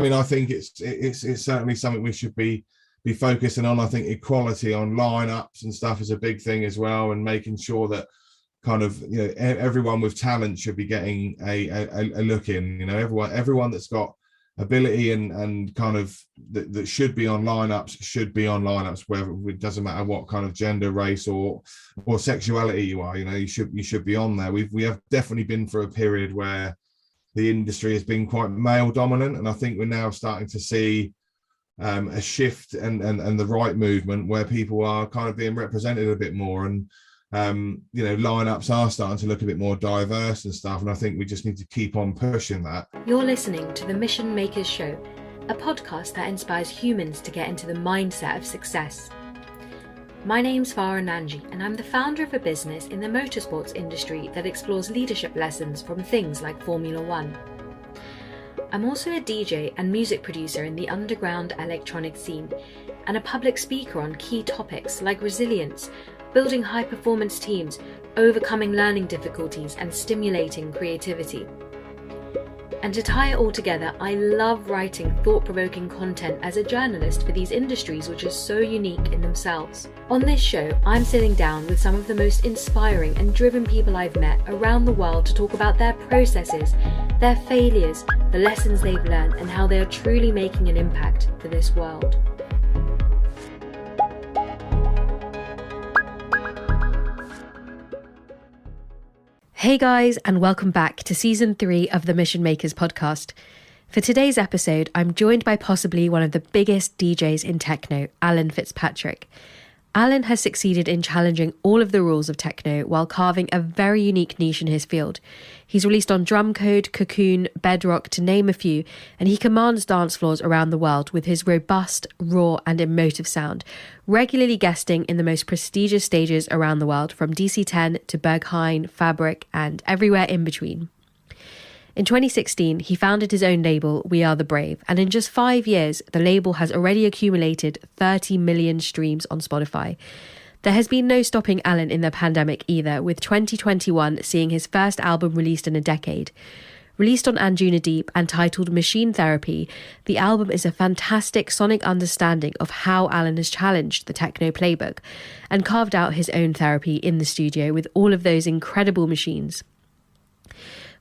mean, I think it's certainly something we should be focusing on. I think equality on lineups and stuff is a big thing as well, and making sure that kind of, you know, everyone with talent should be getting a look in. You know, everyone that's got ability and kind of that should be on lineups should be on lineups, whether it doesn't matter what kind of gender, race or sexuality you are. You know, you should be on there. We have definitely been through a period where the industry has been quite male dominant, and I think we're now starting to see a shift and the right movement where people are kind of being represented a bit more, and you know, lineups are starting to look a bit more diverse and stuff, and I think we just need to keep on pushing that. You're listening to the Mission Makers Show, a podcast that inspires humans to get into the mindset of success. My name's Farah Nanji, and I'm the founder of a business in the motorsports industry that explores leadership lessons from things like Formula One. I'm also a DJ and music producer in the underground electronic scene, and a public speaker on key topics like resilience, building high-performance teams, overcoming learning difficulties, and stimulating creativity. And to tie it all together, I love writing thought-provoking content as a journalist for these industries which are so unique in themselves. On this show, I'm sitting down with some of the most inspiring and driven people I've met around the world to talk about their processes, their failures, the lessons they've learned, and how they are truly making an impact for this world. Hey guys, and welcome back to season 3 of the Mission Makers podcast. For today's episode, I'm joined by possibly one of the biggest DJs in techno, Alan Fitzpatrick. Alan has succeeded in challenging all of the rules of techno while carving a very unique niche in his field. He's released on Drumcode, Cocoon, Bedrock, to name a few, and he commands dance floors around the world with his robust, raw and emotive sound, regularly guesting in the most prestigious stages around the world, from DC-10 to Berghain, Fabric and everywhere in between. In 2016, he founded his own label, We Are The Brave, and in just 5 years, the label has already accumulated 30 million streams on Spotify. There has been no stopping Alan in the pandemic either, with 2021 seeing his first album released in a decade. Released on Anjuna Deep and titled Machine Therapy, the album is a fantastic sonic understanding of how Alan has challenged the Techno Playbook and carved out his own therapy in the studio with all of those incredible machines.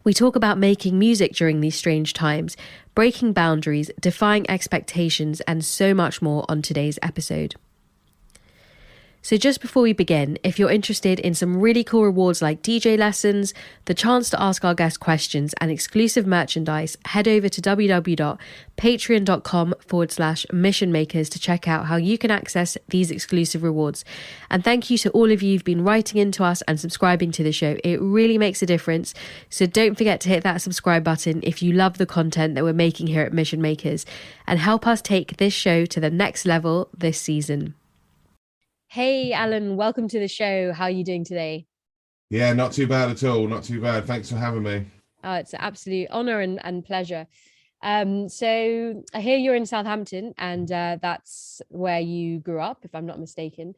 We talk about making music during these strange times, breaking boundaries, defying expectations, and so much more on today's episode. So just before we begin, if you're interested in some really cool rewards like DJ lessons, the chance to ask our guests questions and exclusive merchandise, head over to www.patreon.com/missionmakers to check out how you can access these exclusive rewards. And thank you to all of you who've been writing into us and subscribing to the show. It really makes a difference. So don't forget to hit that subscribe button if you love the content that we're making here at Mission Makers, and help us take this show to the next level this season. Hey, Alan, welcome to the show. How are you doing today? Yeah, not too bad at all. Not too bad. Thanks for having me. Oh, it's an absolute honor and pleasure. So I hear you're in Southampton, and that's where you grew up, if I'm not mistaken.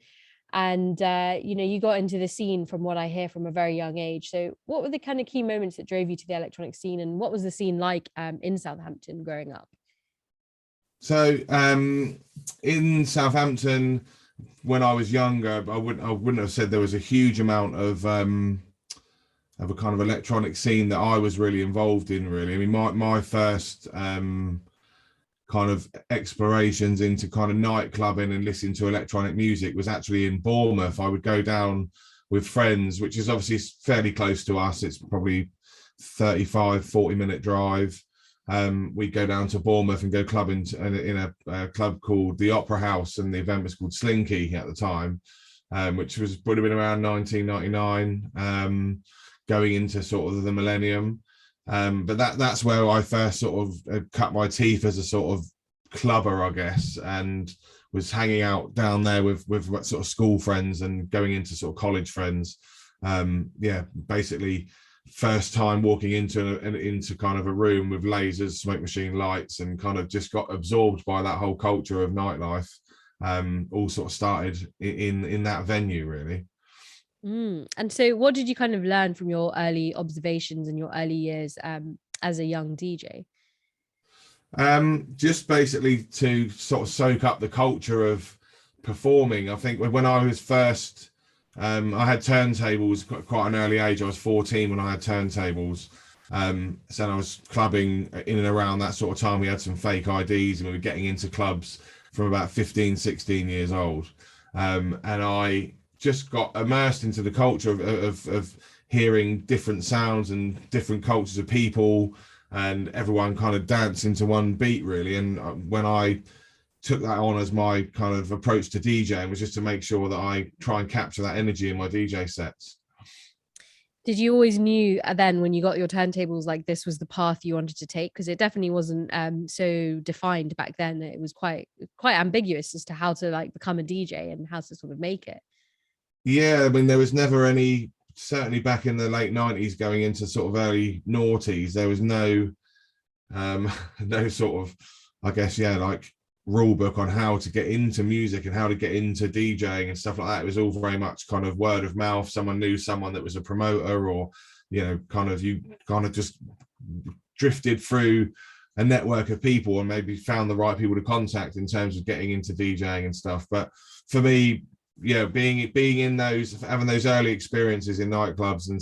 And, you got into the scene, from what I hear, from a very young age. So what were the kind of key moments that drove you to the electronic scene, and what was the scene like in Southampton growing up? So in Southampton, when I was younger, I wouldn't have said there was a huge amount of a kind of electronic scene that I was really involved in, really. I mean, my first kind of explorations into kind of night clubbing and listening to electronic music was actually in Bournemouth. I would go down with friends, which is obviously fairly close to us. It's probably 40 minute drive. We'd go down to Bournemouth and go clubbing in a club called the Opera House, and the event was called Slinky at the time, which would have been around 1999, going into sort of the millennium. But that's where I first sort of cut my teeth as a sort of clubber, I guess, and was hanging out down there with sort of school friends and going into sort of college friends. Basically first time walking into kind of a room with lasers, smoke machine lights, and kind of just got absorbed by that whole culture of nightlife. All sort of started in that venue, really. And so what did you kind of learn from your early observations and your early years as a young DJ? Just basically to sort of soak up the culture of performing. I think when I was first, I had turntables quite an early age. I was 14 when I had turntables. So I was clubbing in and around that sort of time. We had some fake IDs and we were getting into clubs from about 15, 16 years old. And I just got immersed into the culture of hearing different sounds and different cultures of people, and everyone kind of dancing to one beat, really. And when I took that on as my kind of approach to DJing, was just to make sure that I try and capture that energy in my DJ sets. Did you always knew then when you got your turntables, like this was the path you wanted to take? Because it definitely wasn't so defined back then. It was quite ambiguous as to how to like become a DJ and how to sort of make it. Yeah, I mean, there was never any, certainly back in the late 90s going into sort of early noughties, there was no no sort of, I guess, yeah, like rule book on how to get into music and how to get into DJing and stuff like that. It was all very much kind of word of mouth. Someone knew someone that was a promoter, or kind of, you kind of just drifted through a network of people and maybe found the right people to contact in terms of getting into DJing and stuff. But for me, being in those, having those early experiences in nightclubs and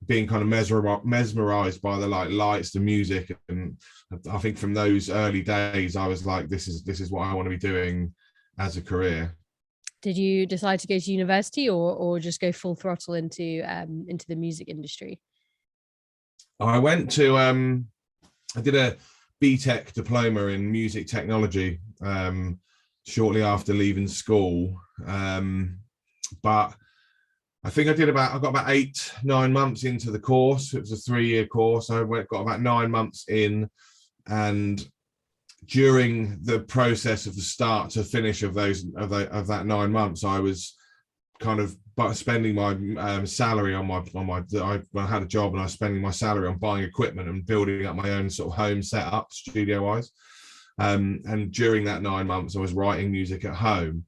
being kind of mesmerized by the lights, the music, and I think from those early days I was like, this is what I want to be doing as a career. Did you decide to go to university or just go full throttle into the music industry? I went to I did a BTEC diploma in music technology shortly after leaving school, but I think I got about 8-9 months into the course. It was a 3-year course. I got about 9 months in, and during the process of the start to finish of that 9 months, I was kind of spending my salary on I had a job and I was spending my salary on buying equipment and building up my own sort of home setup studio wise. And during that 9 months, I was writing music at home.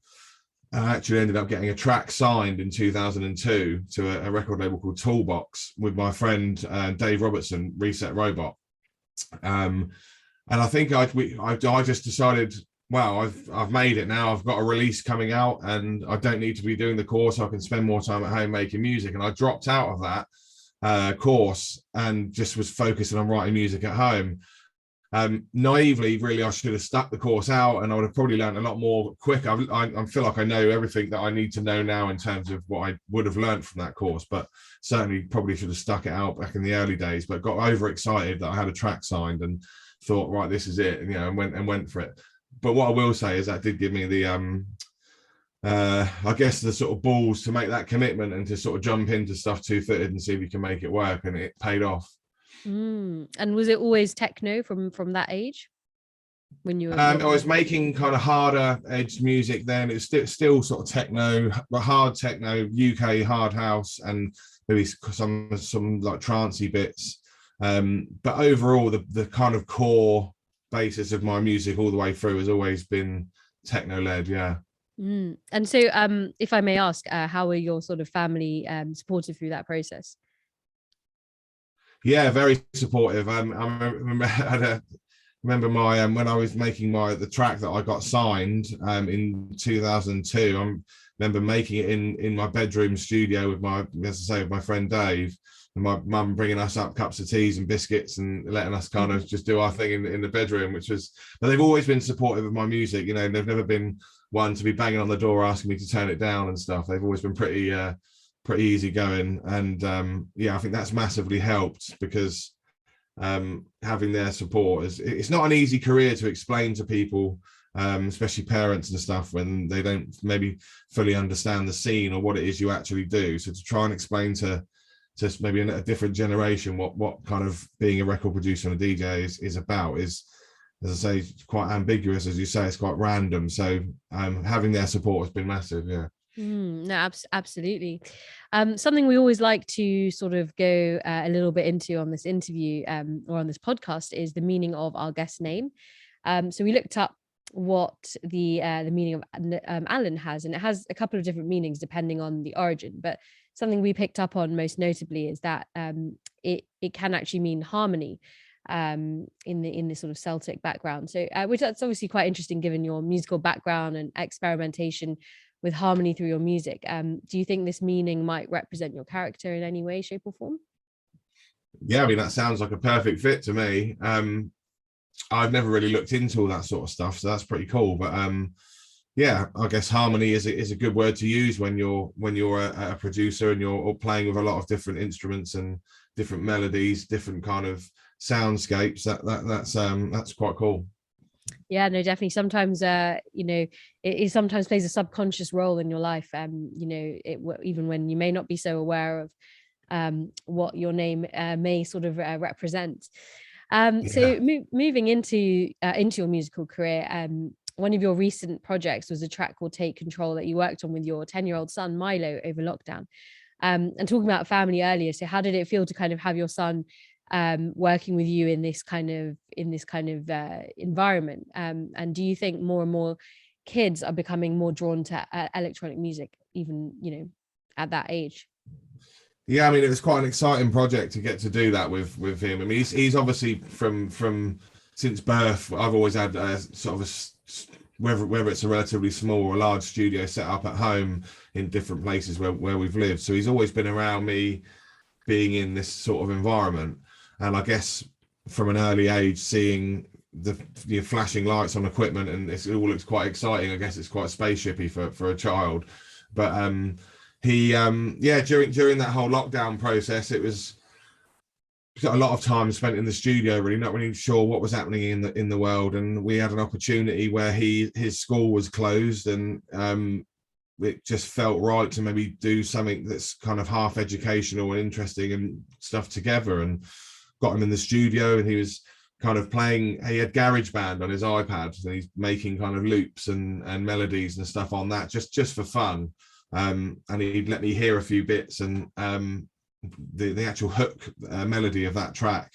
I actually ended up getting a track signed in 2002 to a record label called Toolbox with my friend Dave Robertson, Reset Robot. And I think I just decided, well, I've made it now. I've got a release coming out, and I don't need to be doing the course. I can spend more time at home making music. And I dropped out of that course and just was focusing on writing music at home. Naively, really, I should have stuck the course out, and I would have probably learned a lot more quicker. I feel like I know everything that I need to know now in terms of what I would have learned from that course, but certainly probably should have stuck it out back in the early days. But got overexcited that I had a track signed and thought, right, this is it, and went for it. But what I will say is that did give me the I guess the sort of balls to make that commitment and to sort of jump into stuff two-footed and see if you can make it work, and it paid off. And was it always techno from that age when you were? I was making kind of harder edged music then. It's still sort of techno, but hard techno, UK hard house, and maybe some like trancey bits. But overall, the kind of core basis of my music all the way through has always been techno led. Yeah. And so, if I may ask, how were your sort of family supportive through that process? Yeah, very supportive. I remember my when I was making the track that I got signed in 2002. I remember making it in my bedroom studio with my friend Dave, and my mum bringing us up cups of teas and biscuits and letting us kind of just do our thing in the bedroom, but they've always been supportive of my music. They've never been one to be banging on the door asking me to turn it down and stuff. They've always been pretty easy going, and I think that's massively helped, because having their support it's not an easy career to explain to people, especially parents and stuff, when they don't maybe fully understand the scene or what it is you actually do. So to try and explain to maybe a different generation what kind of being a record producer and a DJ is about is, as I say, quite ambiguous. As you say, it's quite random. So having their support has been massive. Yeah. No, absolutely. Something we always like to sort of go a little bit into on this interview or on this podcast is the meaning of our guest name. So we looked up what the meaning of Alan has, and it has a couple of different meanings depending on the origin. But something we picked up on most notably is that it can actually mean harmony. in this sort of Celtic background. So which that's obviously quite interesting given your musical background and experimentation with harmony through your music. Do you think this meaning might represent your character in any way, shape or form? Yeah, I mean, that sounds like a perfect fit to me. I've never really looked into all that sort of stuff, so that's pretty cool. But yeah, I guess harmony is a good word to use when you're a producer and you're playing with a lot of different instruments and different melodies, different kind of soundscapes. That's quite cool. Yeah, no, definitely. Sometimes it sometimes plays a subconscious role in your life. Even when you may not be so aware of what your name may sort of represent. So moving into your musical career, one of your recent projects was a track called Take Control that you worked on with your 10-year-old son Milo over lockdown. And talking about family earlier, so how did it feel to kind of have your son working with you in this kind of environment? And do you think more and more kids are becoming more drawn to electronic music, even at that age? Yeah, I mean, it was quite an exciting project to get to do that with him. I mean, he's obviously from since birth. I've always had sort of whether it's a relatively small or a large studio set up at home in different places where we've lived. So he's always been around me being in this sort of environment. And I guess from an early age, seeing the flashing lights on equipment and it all looks quite exciting. I guess it's quite spaceshipy for a child. But he during that whole lockdown process, it was got a lot of time spent in the studio, really not really sure what was happening in the world. And we had an opportunity where his school was closed, and it just felt right to maybe do something that's kind of half educational and interesting and stuff together, and got him in the studio. And he was kind of playing, he had GarageBand on his iPad, and he's making kind of loops and melodies and stuff on that just for fun. And he'd let me hear a few bits, and the actual hook melody of that track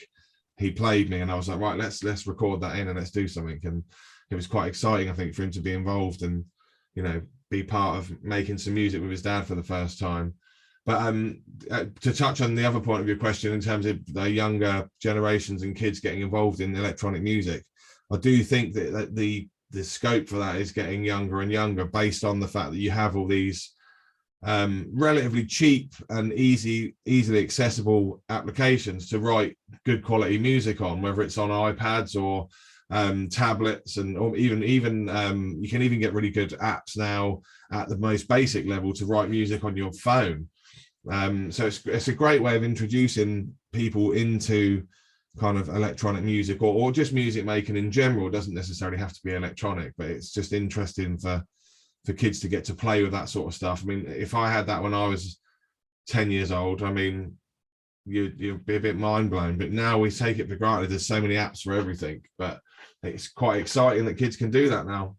he played me, and I was like, right, let's record that in and let's do something. And it was quite exciting, I think, for him to be involved and be part of making some music with his dad for the first time. But to touch on the other point of your question in terms of the younger generations and kids getting involved in electronic music, I do think that the scope for that is getting younger and younger, based on the fact that you have all these relatively cheap and easily accessible applications to write good quality music on, whether it's on iPads or tablets, or even you can even get really good apps now at the most basic level to write music on your phone. So it's a great way of introducing people into kind of electronic music or just music making in general. It doesn't necessarily have to be electronic, but it's just interesting for kids to get to play with that sort of stuff. I mean, if I had that when I was 10 years old, I mean, you'd be a bit mind blown. But now we take it for granted. There's so many apps for everything, but it's quite exciting that kids can do that now.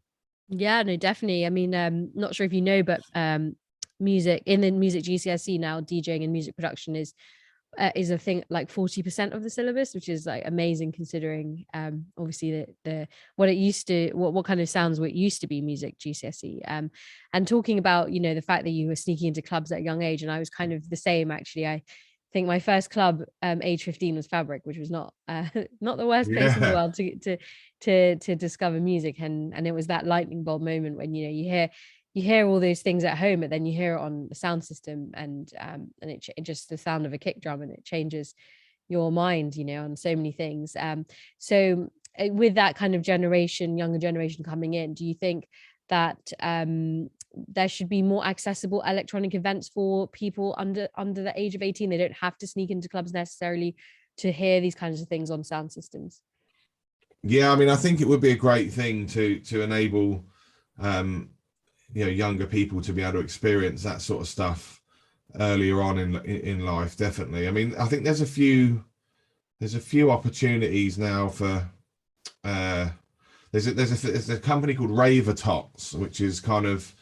Yeah, no, definitely. I mean, not sure if you know, but music in the music GCSE now, DJing and music production is a thing, like 40% of the syllabus, which is like amazing considering obviously the what it used to, what kind of sounds what used to be music GCSE. And talking about the fact that you were sneaking into clubs at a young age, and I was kind of the same actually. I think my first club age 15 was Fabric, which was not the worst place in the world to discover music, and it was that lightning bolt moment when you hear all those things at home, but then you hear it on the sound system, and it just the sound of a kick drum, and it changes your mind, on so many things. So with that kind of younger generation coming in, do you think that there should be more accessible electronic events for people under the age of 18? They don't have to sneak into clubs necessarily to hear these kinds of things on sound systems. Yeah, I mean, I think it would be a great thing to enable younger people to be able to experience that sort of stuff earlier on in life. Definitely. I mean, I think there's a few opportunities now for there's a company called Ravertops, which is kind of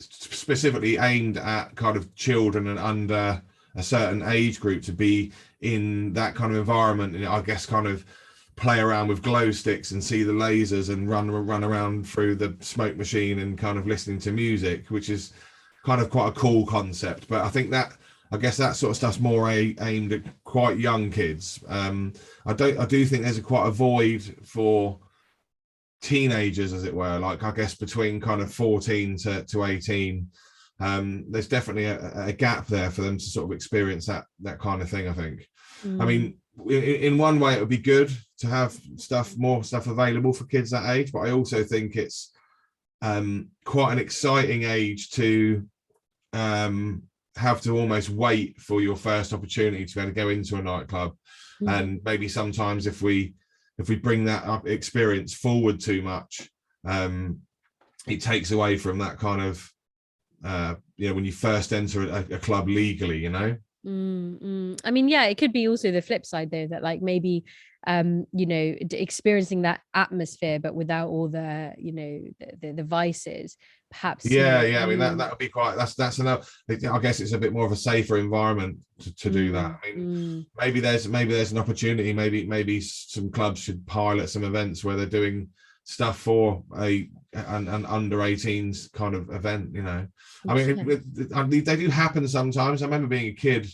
specifically aimed at kind of children and under a certain age group to be in that kind of environment, and I guess kind of play around with glow sticks and see the lasers and run around through the smoke machine and kind of listening to music, which is kind of quite a cool concept. But I think that I guess that sort of stuff's more aimed at quite young kids. I do think there's quite a void for teenagers, as it were, like I guess between kind of 14 to 18. There's definitely a gap there for them to sort of experience that kind of thing, I think. I mean, in one way it would be good to have more stuff available for kids that age, but I also think it's quite an exciting age to have to almost wait for your first opportunity to be able to go into a nightclub. And maybe sometimes if we bring that up experience forward too much, it takes away from that kind of when you first enter a club legally, I mean, yeah, it could be also the flip side though, that like maybe experiencing that atmosphere but without all the the vices, perhaps. I mean that would be quite, that's enough. I guess it's a bit more of a safer environment to do that. I mean, maybe there's an opportunity, maybe some clubs should pilot some events where they're doing stuff for an under 18s kind of event. I mean, they do happen sometimes. I remember being a kid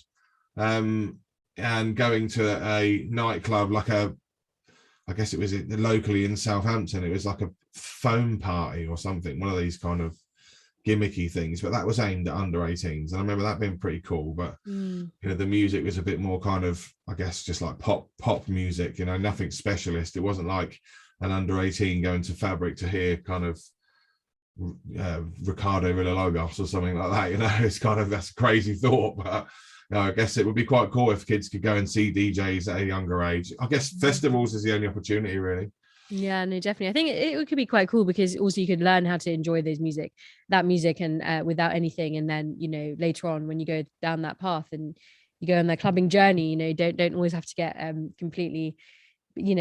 and going to a nightclub, like I guess it was locally in Southampton. It was like a foam party or something, one of these kind of gimmicky things, but that was aimed at under 18s, and I remember that being pretty cool. But the music was a bit more kind of, I guess, just like pop music, nothing specialist. It wasn't like an under 18 going to Fabric to hear kind of Ricardo Villalobos or something like that. It's kind of, that's a crazy thought, but I guess it would be quite cool if kids could go and see DJs at a younger age. I guess festivals is the only opportunity, really. Yeah, no, definitely. I think it could be quite cool because also you could learn how to enjoy that music and without anything. And then, later on when you go down that path and you go on that clubbing journey, don't always have to get completely,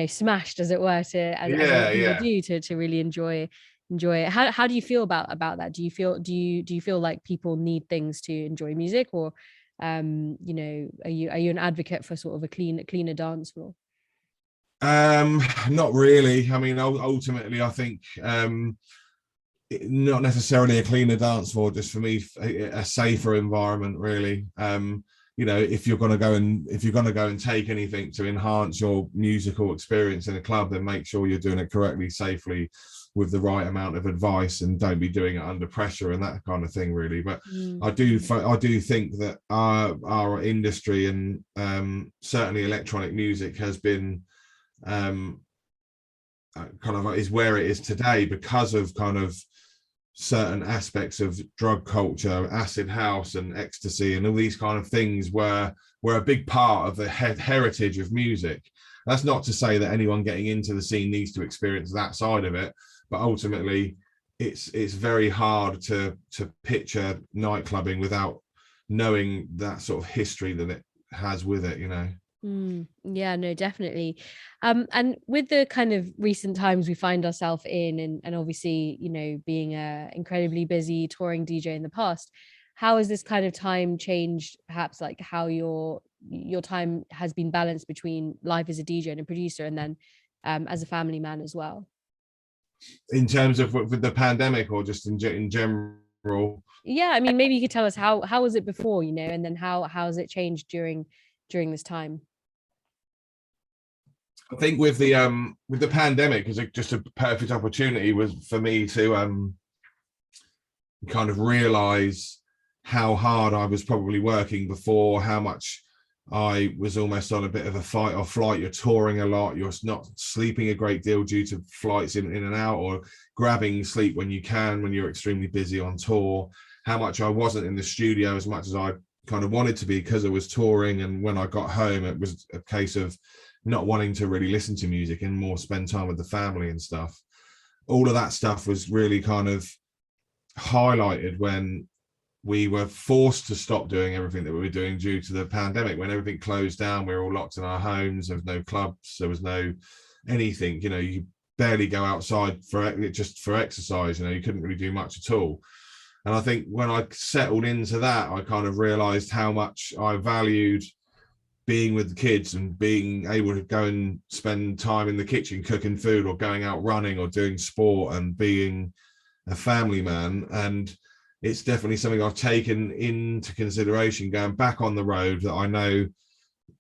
smashed, as it were, to really enjoy it. How do you feel about that? Do you feel like people need things to enjoy music, or are you an advocate for sort of a cleaner dance floor? Not really. I mean, ultimately I think not necessarily a cleaner dance floor, just for me a safer environment, really. If you're going to go and take anything to enhance your musical experience in a club, then make sure you're doing it correctly, safely, with the right amount of advice, and don't be doing it under pressure and that kind of thing, really. But I do think that our industry and certainly electronic music has been kind of is where it is today because of kind of certain aspects of drug culture, acid house and ecstasy and all these kind of things were a big part of the heritage of music. That's not to say that anyone getting into the scene needs to experience that side of it, but ultimately it's very hard to picture nightclubbing without knowing that sort of history that it has with it. Yeah, no, definitely. And with the kind of recent times we find ourselves in, and obviously, being a incredibly busy touring DJ in the past, how has this kind of time changed, perhaps like how your time has been balanced between life as a DJ and a producer, and then as a family man as well? In terms of with the pandemic, or just in general? Yeah, I mean, maybe you could tell us how was it before, and then how has it changed during this time? I think with the pandemic, is just a perfect opportunity was for me to kind of realize how hard I was probably working before, how much I was almost on a bit of a fight or flight. You're touring a lot, you're not sleeping a great deal due to flights in and out, or grabbing sleep when you can when you're extremely busy on tour. How much I wasn't in the studio as much as I kind of wanted to be because I was touring, and when I got home it was a case of not wanting to really listen to music and more spend time with the family and stuff. All of that stuff was really kind of highlighted when we were forced to stop doing everything that we were doing due to the pandemic. When everything closed down, we were all locked in our homes. There was no clubs, there was no anything. You barely go outside for exercise. You couldn't really do much at all. And I think when I settled into that, I kind of realized how much I valued being with the kids and being able to go and spend time in the kitchen cooking food, or going out running or doing sport and being a family man. And it's definitely something I've taken into consideration going back on the road, that I know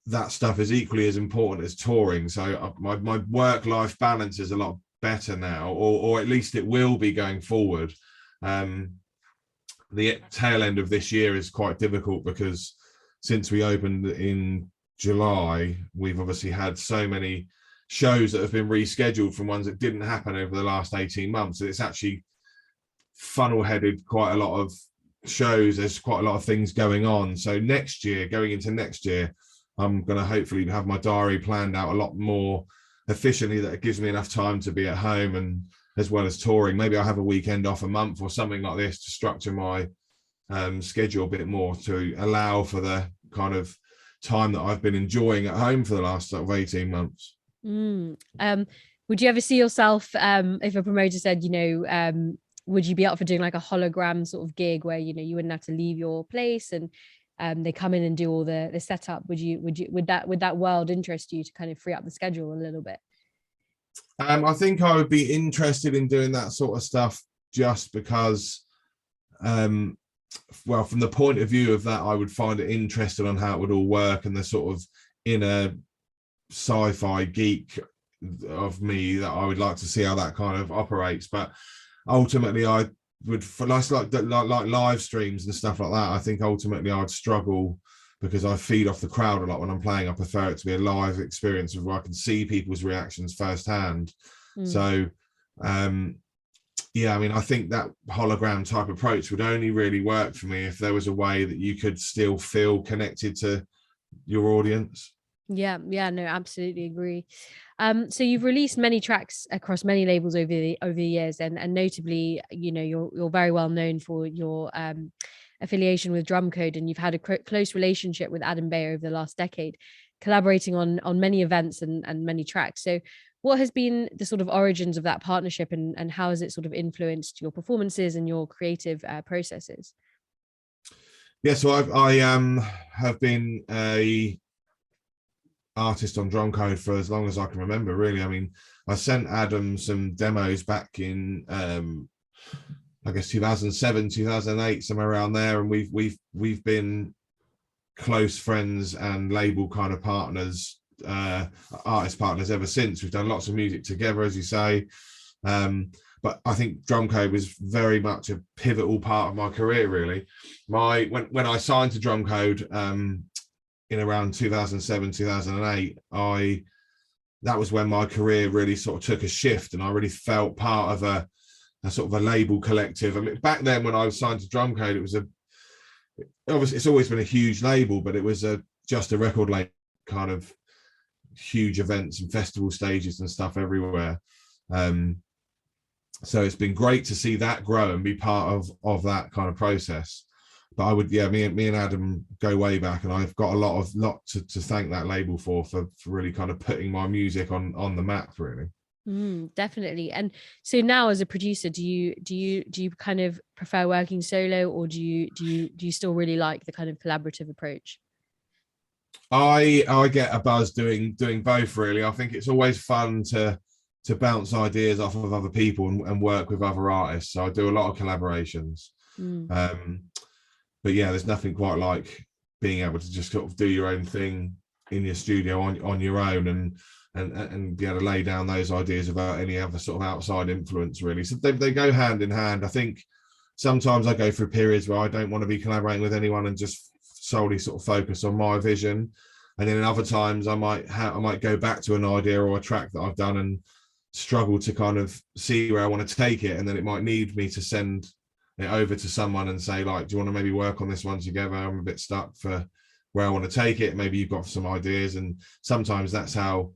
that stuff is equally as important as touring. So my work-life balance is a lot better now, or at least it will be going forward. The tail end of this year is quite difficult because since we opened in July, we've obviously had so many shows that have been rescheduled from ones that didn't happen over the last 18 months. It's actually funnel-headed quite a lot of shows. There's quite a lot of things going on. So next year, going into next year, I'm going to hopefully have my diary planned out a lot more efficiently, that it gives me enough time to be at home and as well as touring. Maybe I'll have a weekend off a month or something like this to structure my schedule a bit more, to allow for the kind of time that I've been enjoying at home for the last sort of 18 months. Would you ever see yourself, if a promoter said, would you be up for doing like a hologram sort of gig where, you wouldn't have to leave your place and they come in and do all the setup? Would that world interest you, to kind of free up the schedule a little bit? I think I would be interested in doing that sort of stuff, just because, well, from the point of view of that, I would find it interesting on how it would all work, and the sort of inner sci-fi geek of me, that I would like to see how that kind of operates. But ultimately, I would, for like live streams and stuff like that, I think ultimately I'd struggle, because I feed off the crowd a lot when I'm playing. I prefer it to be a live experience where I can see people's reactions firsthand. So yeah, I mean, I think that hologram type approach would only really work for me if there was a way that you could still feel connected to your audience. Yeah, no, absolutely agree. So you've released many tracks across many labels over the years, and notably, you're very well known for your affiliation with Drumcode, and you've had a close relationship with Adam Bay over the last decade, collaborating on many events and many tracks. So what has been the sort of origins of that partnership, and how has it sort of influenced your performances and your creative processes? Yeah, so I have been a artist on Drumcode for as long as I can remember, really. I mean, I sent Adam some demos back in I guess 2007, 2008, somewhere around there, and we've been close friends and label kind of partners, artist partners ever since. We've done lots of music together, as you say, but I think Drumcode was very much a pivotal part of my career, really. When I signed to Drumcode in around 2007, 2008, that was when my career really sort of took a shift, and I really felt part of a sort of a label collective. I mean, back then when I was signed to Drumcode, it was obviously it's always been a huge label, but it was just a record label, kind of huge events and festival stages and stuff everywhere. So it's been great to see that grow and be part of that kind of process. But I would, yeah, me and Adam go way back, and I've got a lot to thank that label for really kind of putting my music on the map, really. Definitely. And so now, as a producer, do you kind of prefer working solo, or do you still really like the kind of collaborative approach? I get a buzz doing both, really. I think it's always fun to bounce ideas off of other people and work with other artists. So I do a lot of collaborations. But yeah, there's nothing quite like being able to just sort of do your own thing in your studio on your own, and be able to lay down those ideas without any other sort of outside influence, really. So they go hand in hand. I think sometimes I go through periods where I don't want to be collaborating with anyone and just solely sort of focus on my vision, and then in other times I might go back to an idea or a track that I've done and struggle to kind of see where I want to take it, and then it might need me to send it over to someone and say, like, do you want to maybe work on this one together? I'm a bit stuck for where I want to take it. Maybe you've got some ideas. And sometimes that's how,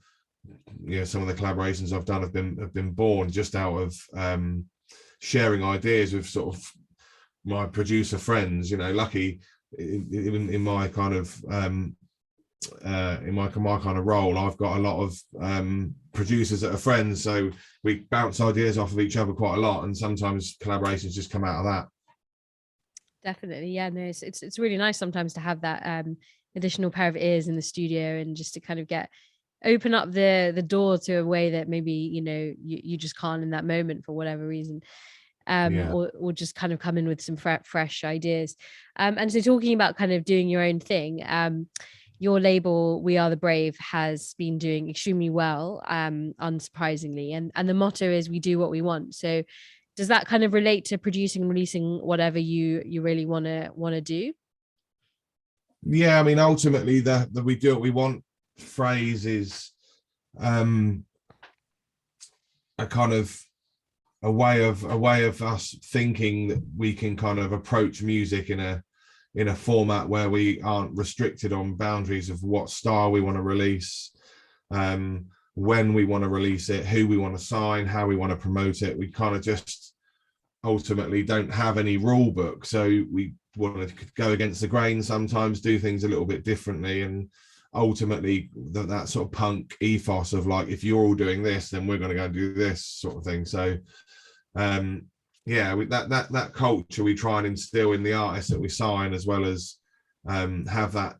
some of the collaborations I've done have been born, just out of sharing ideas with sort of my producer friends. Lucky in my kind of in my kind of role, I've got a lot of producers that are friends, so we bounce ideas off of each other quite a lot, and sometimes collaborations just come out of that. Definitely, yeah. No, it's really nice sometimes to have that additional pair of ears in the studio, and just to kind of open up the door to a way that maybe you just can't in that moment for whatever reason. or just kind of come in with some fresh ideas. And so talking about kind of doing your own thing, your label, We Are the Brave, has been doing extremely well, unsurprisingly. And the motto is we do what we want. So does that kind of relate to producing and releasing whatever you really want to do? Yeah, I mean, ultimately the we do what we want phrase is a kind of a way of us thinking that we can kind of approach music in a format where we aren't restricted on boundaries of what style we want to release, when we want to release it, who we want to sign, how we want to promote it. We kind of just ultimately don't have any rule book, so we want to go against the grain sometimes, do things a little bit differently, and ultimately that sort of punk ethos of like, if you're all doing this, then we're going to go and do this sort of thing. So that culture we try and instill in the artists that we sign, as well as have that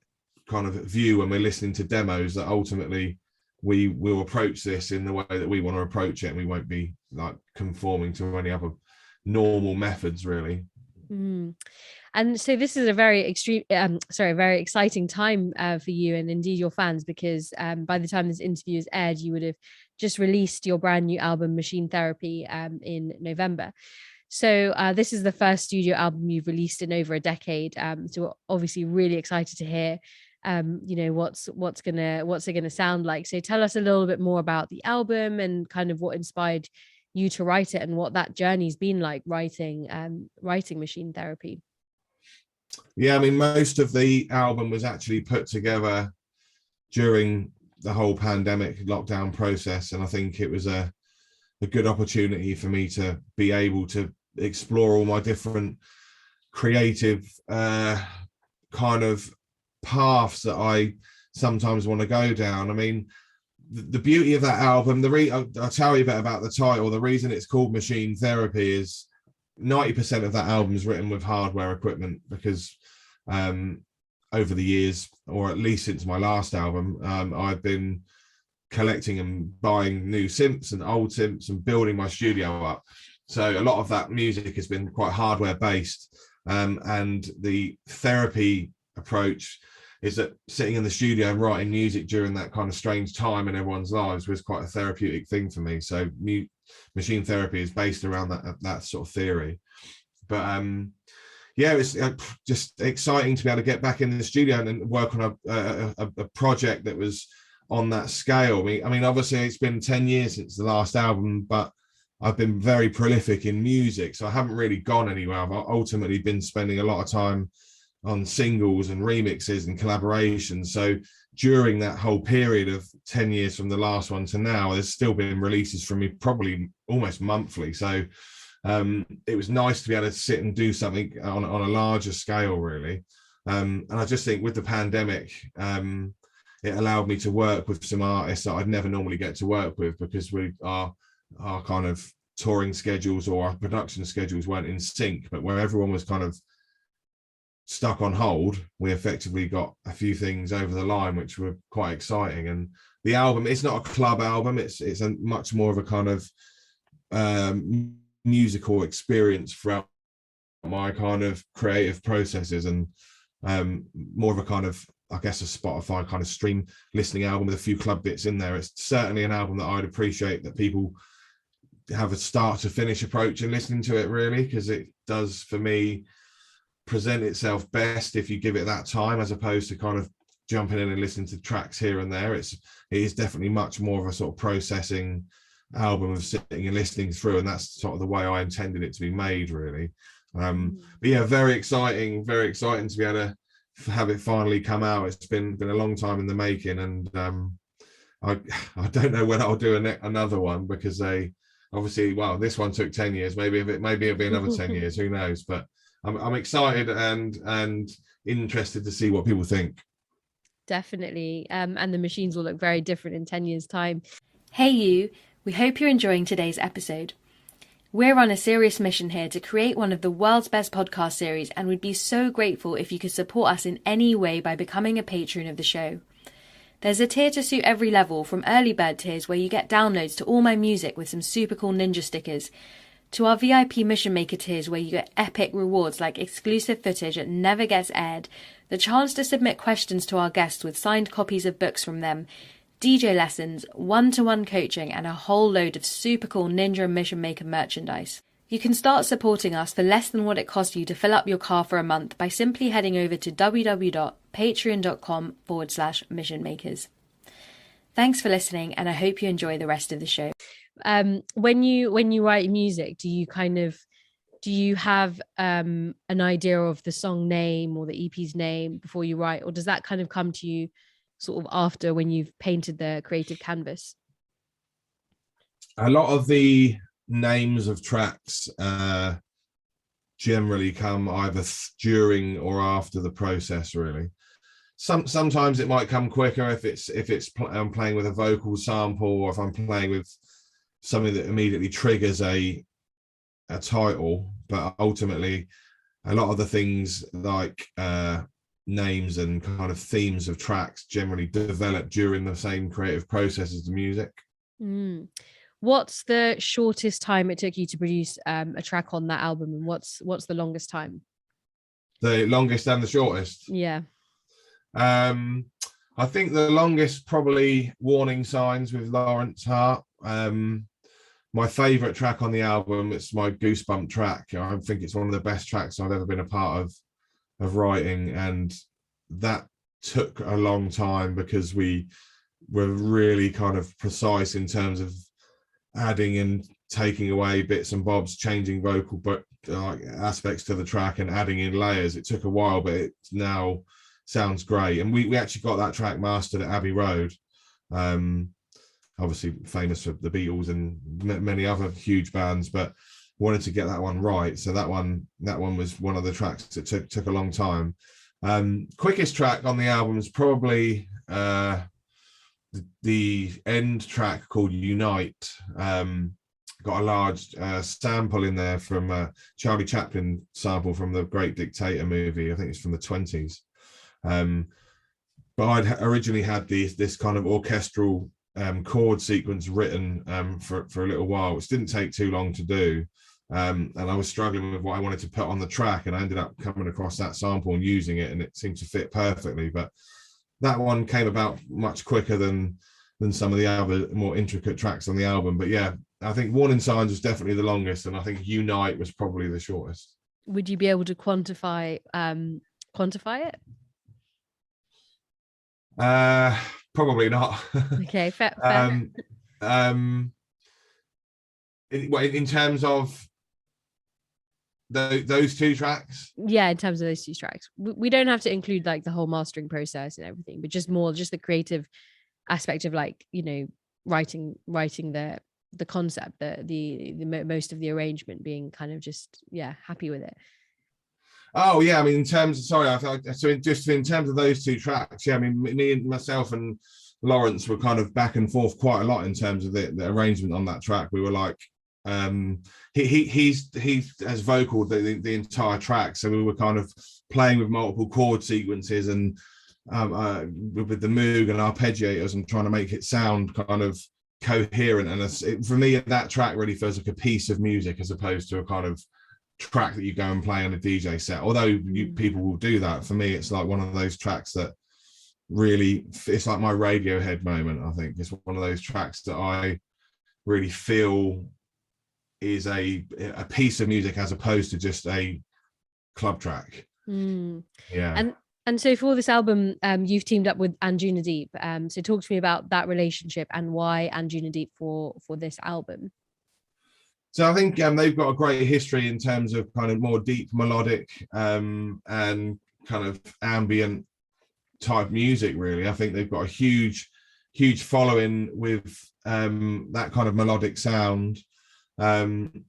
kind of view when we're listening to demos, that ultimately we will approach this in the way that we want to approach it, and we won't be like conforming to any other normal methods, really. And so this is a very exciting time for you and indeed your fans, because by the time this interview is aired, you would have just released your brand new album, Machine Therapy, in November. So this is the first studio album you've released in over a decade. So we're obviously really excited to hear, what's it gonna sound like. So tell us a little bit more about the album and kind of what inspired you to write it, and what that journey's been like writing Machine Therapy. Yeah, I mean, most of the album was actually put together during the whole pandemic lockdown process, and I think it was a good opportunity for me to be able to explore all my different creative kind of paths that I sometimes want to go down. I mean, the beauty of that album, I'll tell you a bit about the title. The reason it's called Machine Therapy is 90% of that album is written with hardware equipment, because over the years, or at least since my last album, I've been collecting and buying new synths and old synths and building my studio up. So a lot of that music has been quite hardware based, and the therapy approach is that sitting in the studio and writing music during that kind of strange time in everyone's lives was quite a therapeutic thing for me. So Machine Therapy is based around that sort of theory. But it's just exciting to be able to get back in the studio and work on a project that was on that scale. I mean, obviously it's been 10 years since the last album, but I've been very prolific in music, so I haven't really gone anywhere. I've ultimately been spending a lot of time on singles and remixes and collaborations. So during that whole period of 10 years from the last one to now, there's still been releases from me probably almost monthly. So it was nice to be able to sit and do something on a larger scale, really. And I just think with the pandemic, it allowed me to work with some artists that I'd never normally get to work with, because our kind of touring schedules or our production schedules weren't in sync. But where everyone was kind of stuck on hold, we effectively got a few things over the line, which were quite exciting. And the album, it's not a club album, it's a much more of a kind of musical experience throughout my kind of creative processes, and more of a kind of, I guess, a Spotify kind of stream listening album with a few club bits in there. It's certainly an album that I'd appreciate that people have a start to finish approach in listening to it, really, because it does, for me, present itself best if you give it that time, as opposed to kind of jumping in and listening to tracks here and there. It is definitely much more of a sort of processing album of sitting and listening through, and that's sort of the way I intended it to be made, really. But yeah, very exciting to be able to have it finally come out. It's been a long time in the making, and I don't know when I'll do another one, because they obviously, well, this one took 10 years, maybe it'll be another 10 years, who knows. But I'm excited and interested to see what people think. Definitely. And the machines will look very different in 10 years' time. Hey you, we hope you're enjoying today's episode. We're on a serious mission here to create one of the world's best podcast series, and we'd be so grateful if you could support us in any way by becoming a patron of the show. There's a tier to suit every level, from early bird tiers where you get downloads to all my music with some super cool ninja stickers, To our VIP Mission Maker tiers, where you get epic rewards like exclusive footage that never gets aired, the chance to submit questions to our guests with signed copies of books from them, DJ lessons, one-to-one coaching, and a whole load of super cool Ninja and Mission Maker merchandise. You can start supporting us for less than what it costs you to fill up your car for a month by simply heading over to www.patreon.com/missionmakers. Thanks for listening, and I hope you enjoy the rest of the show. When you write music, do you have an idea of the song name or the EP's name before you write, or does that kind of come to you sort of after, when you've painted the creative canvas? A lot of the names of tracks generally come either during or after the process, really. Sometimes it might come quicker if I'm playing with a vocal sample, or if I'm playing with something that immediately triggers a title. But ultimately, a lot of the things like names and kind of themes of tracks generally develop during the same creative process as the music. What's the shortest time it took you to produce a track on that album, and what's the longest time? The longest and the shortest? Yeah. I think the longest probably Warning Signs with Lawrence Hart. My favorite track on the album, it's my Goosebump track. I think it's one of the best tracks I've ever been a part of writing, and that took a long time because we were really kind of precise in terms of adding and taking away bits and bobs, changing vocal aspects to the track and adding in layers. It took a while, but it now sounds great. And we actually got that track mastered at Abbey Road, obviously famous for the Beatles and many other huge bands, but wanted to get that one right. So that one was one of the tracks that took a long time. Quickest track on the album is probably the end track called Unite. Got a large sample in there from Charlie Chaplin sample from the Great Dictator movie. I think it's from the 20s. But I'd originally had this kind of orchestral chord sequence written for a little while, which didn't take too long to do. And I was struggling with what I wanted to put on the track, and I ended up coming across that sample and using it, and it seemed to fit perfectly. But that one came about much quicker than some of the other more intricate tracks on the album. But yeah, I think Warning Signs was definitely the longest, and I think Unite was probably the shortest. Would you be able to quantify it? Probably not. Okay, fair. In terms of those two tracks? Yeah, in terms of those two tracks. We don't have to include like the whole mastering process and everything, but just the creative aspect of, like, you know, writing the concept, the most of the arrangement, being kind of just happy with it. Oh yeah, I mean, in terms of in terms of those two tracks, I mean, me and myself and Lawrence were kind of back and forth quite a lot in terms of the arrangement on that track. We were like, he has vocal the entire track, so we were kind of playing with multiple chord sequences and with the Moog and arpeggiators and trying to make it sound kind of coherent. And for me, that track really feels like a piece of music as opposed to a kind of track that you go and play on a DJ set. Although people will do that, for me it's like one of those tracks that really, it's like my Radiohead moment. I think it's one of those tracks that I really feel is a piece of music as opposed to just a club track. Yeah. And so for this album, you've teamed up with Anjuna Deep. So talk to me about that relationship and why Anjuna Deep for this album. So I think they've got a great history in terms of kind of more deep melodic and kind of ambient type music, really. I think they've got a huge following with that kind of melodic sound. And,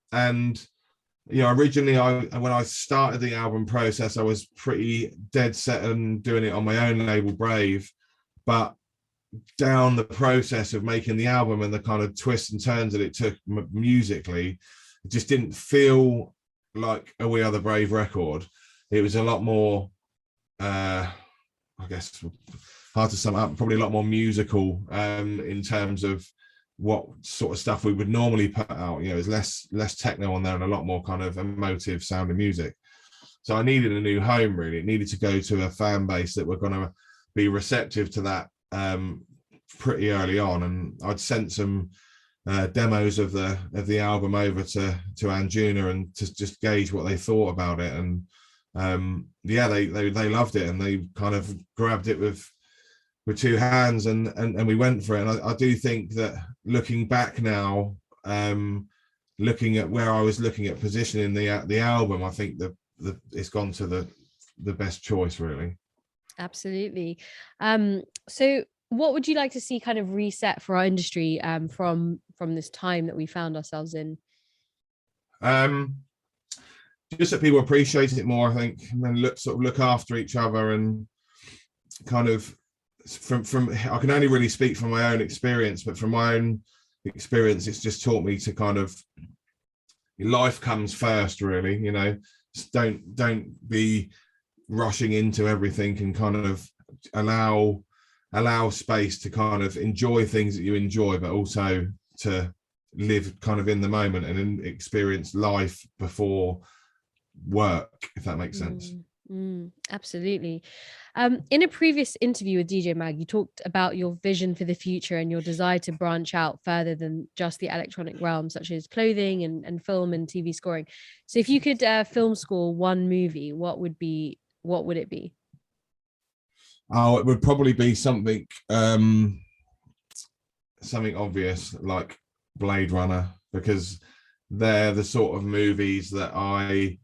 you know, originally when I started the album process, I was pretty dead set on doing it on my own label, Brave. But down the process of making the album and the kind of twists and turns that it took musically, it just didn't feel like a We Are the Brave record. It was a lot more, I guess, hard to sum up, probably a lot more musical in terms of what sort of stuff we would normally put out. You know, there's less techno on there and a lot more kind of emotive sounding music. So I needed a new home, really. It needed to go to a fan base that were going to be receptive to that pretty early on. And I'd sent some demos of the album over to Anjuna and to just gauge what they thought about it. And yeah, they loved it, and they kind of grabbed it with two hands, and we went for it. And I do think that looking back now, looking at where I was looking at positioning the album, I think that it's gone to the best choice, really. Absolutely. So what would you like to see kind of reset for our industry from this time that we found ourselves in? Just that people appreciate it more, I think, and then look after each other, and kind of from I can only really speak from my own experience, but from my own experience, it's just taught me to kind of, life comes first, really. You know, just don't be rushing into everything, and kind of allow space to kind of enjoy things that you enjoy, but also to live kind of in the moment and experience life before work, if that makes sense. Absolutely. In a previous interview with DJ Mag, you talked about your vision for the future and your desire to branch out further than just the electronic realm, such as clothing and film and TV scoring. So if you could film score one movie, what would it be? Oh, it would probably be something obvious like Blade Runner, because they're the sort of movies that I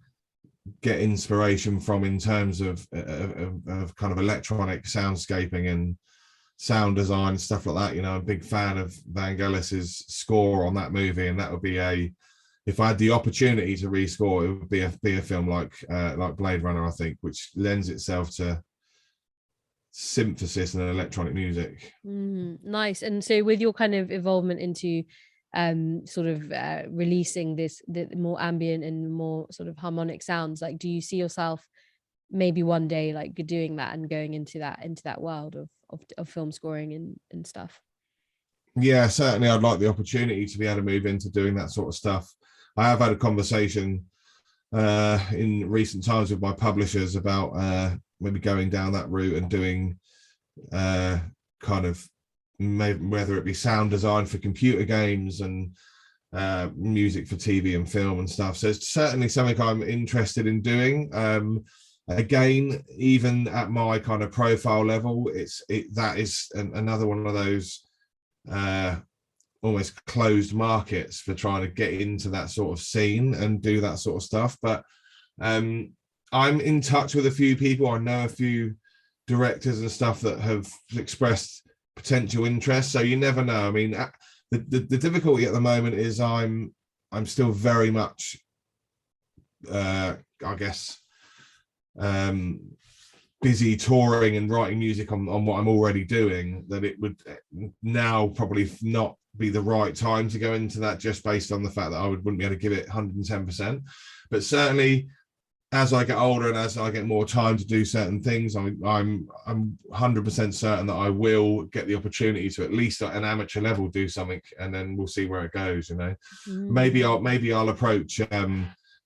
get inspiration from in terms of kind of electronic soundscaping and sound design and stuff like that. You know, I'm a big fan of Vangelis's score on that movie, and that would be if I had the opportunity to rescore, it would be a film like Blade Runner, I think, which lends itself to synthesis and electronic music. Nice. And so with your kind of involvement into sort of releasing the more ambient and more sort of harmonic sounds, like, do you see yourself maybe one day like doing that and going into that world of film scoring and stuff? Yeah, certainly I'd like the opportunity to be able to move into doing that sort of stuff. I have had a conversation in recent times with my publishers about maybe going down that route and doing kind of maybe, whether it be sound design for computer games and music for TV and film and stuff. So it's certainly something I'm interested in doing. Again, even at my kind of profile level, that is another one of those almost closed markets for trying to get into that sort of scene and do that sort of stuff. But I'm in touch with a few people. I know a few directors and stuff that have expressed potential interest. So you never know. I mean, the difficulty at the moment is I'm still very much, I guess, busy touring and writing music on what I'm already doing, that it would now probably not be the right time to go into that, just based on the fact that I wouldn't be able to give it 110%. But certainly, as I get older and as I get more time to do certain things, I'm 100% certain that I will get the opportunity to, at least at an amateur level, do something, and then we'll see where it goes. You know, maybe I'll approach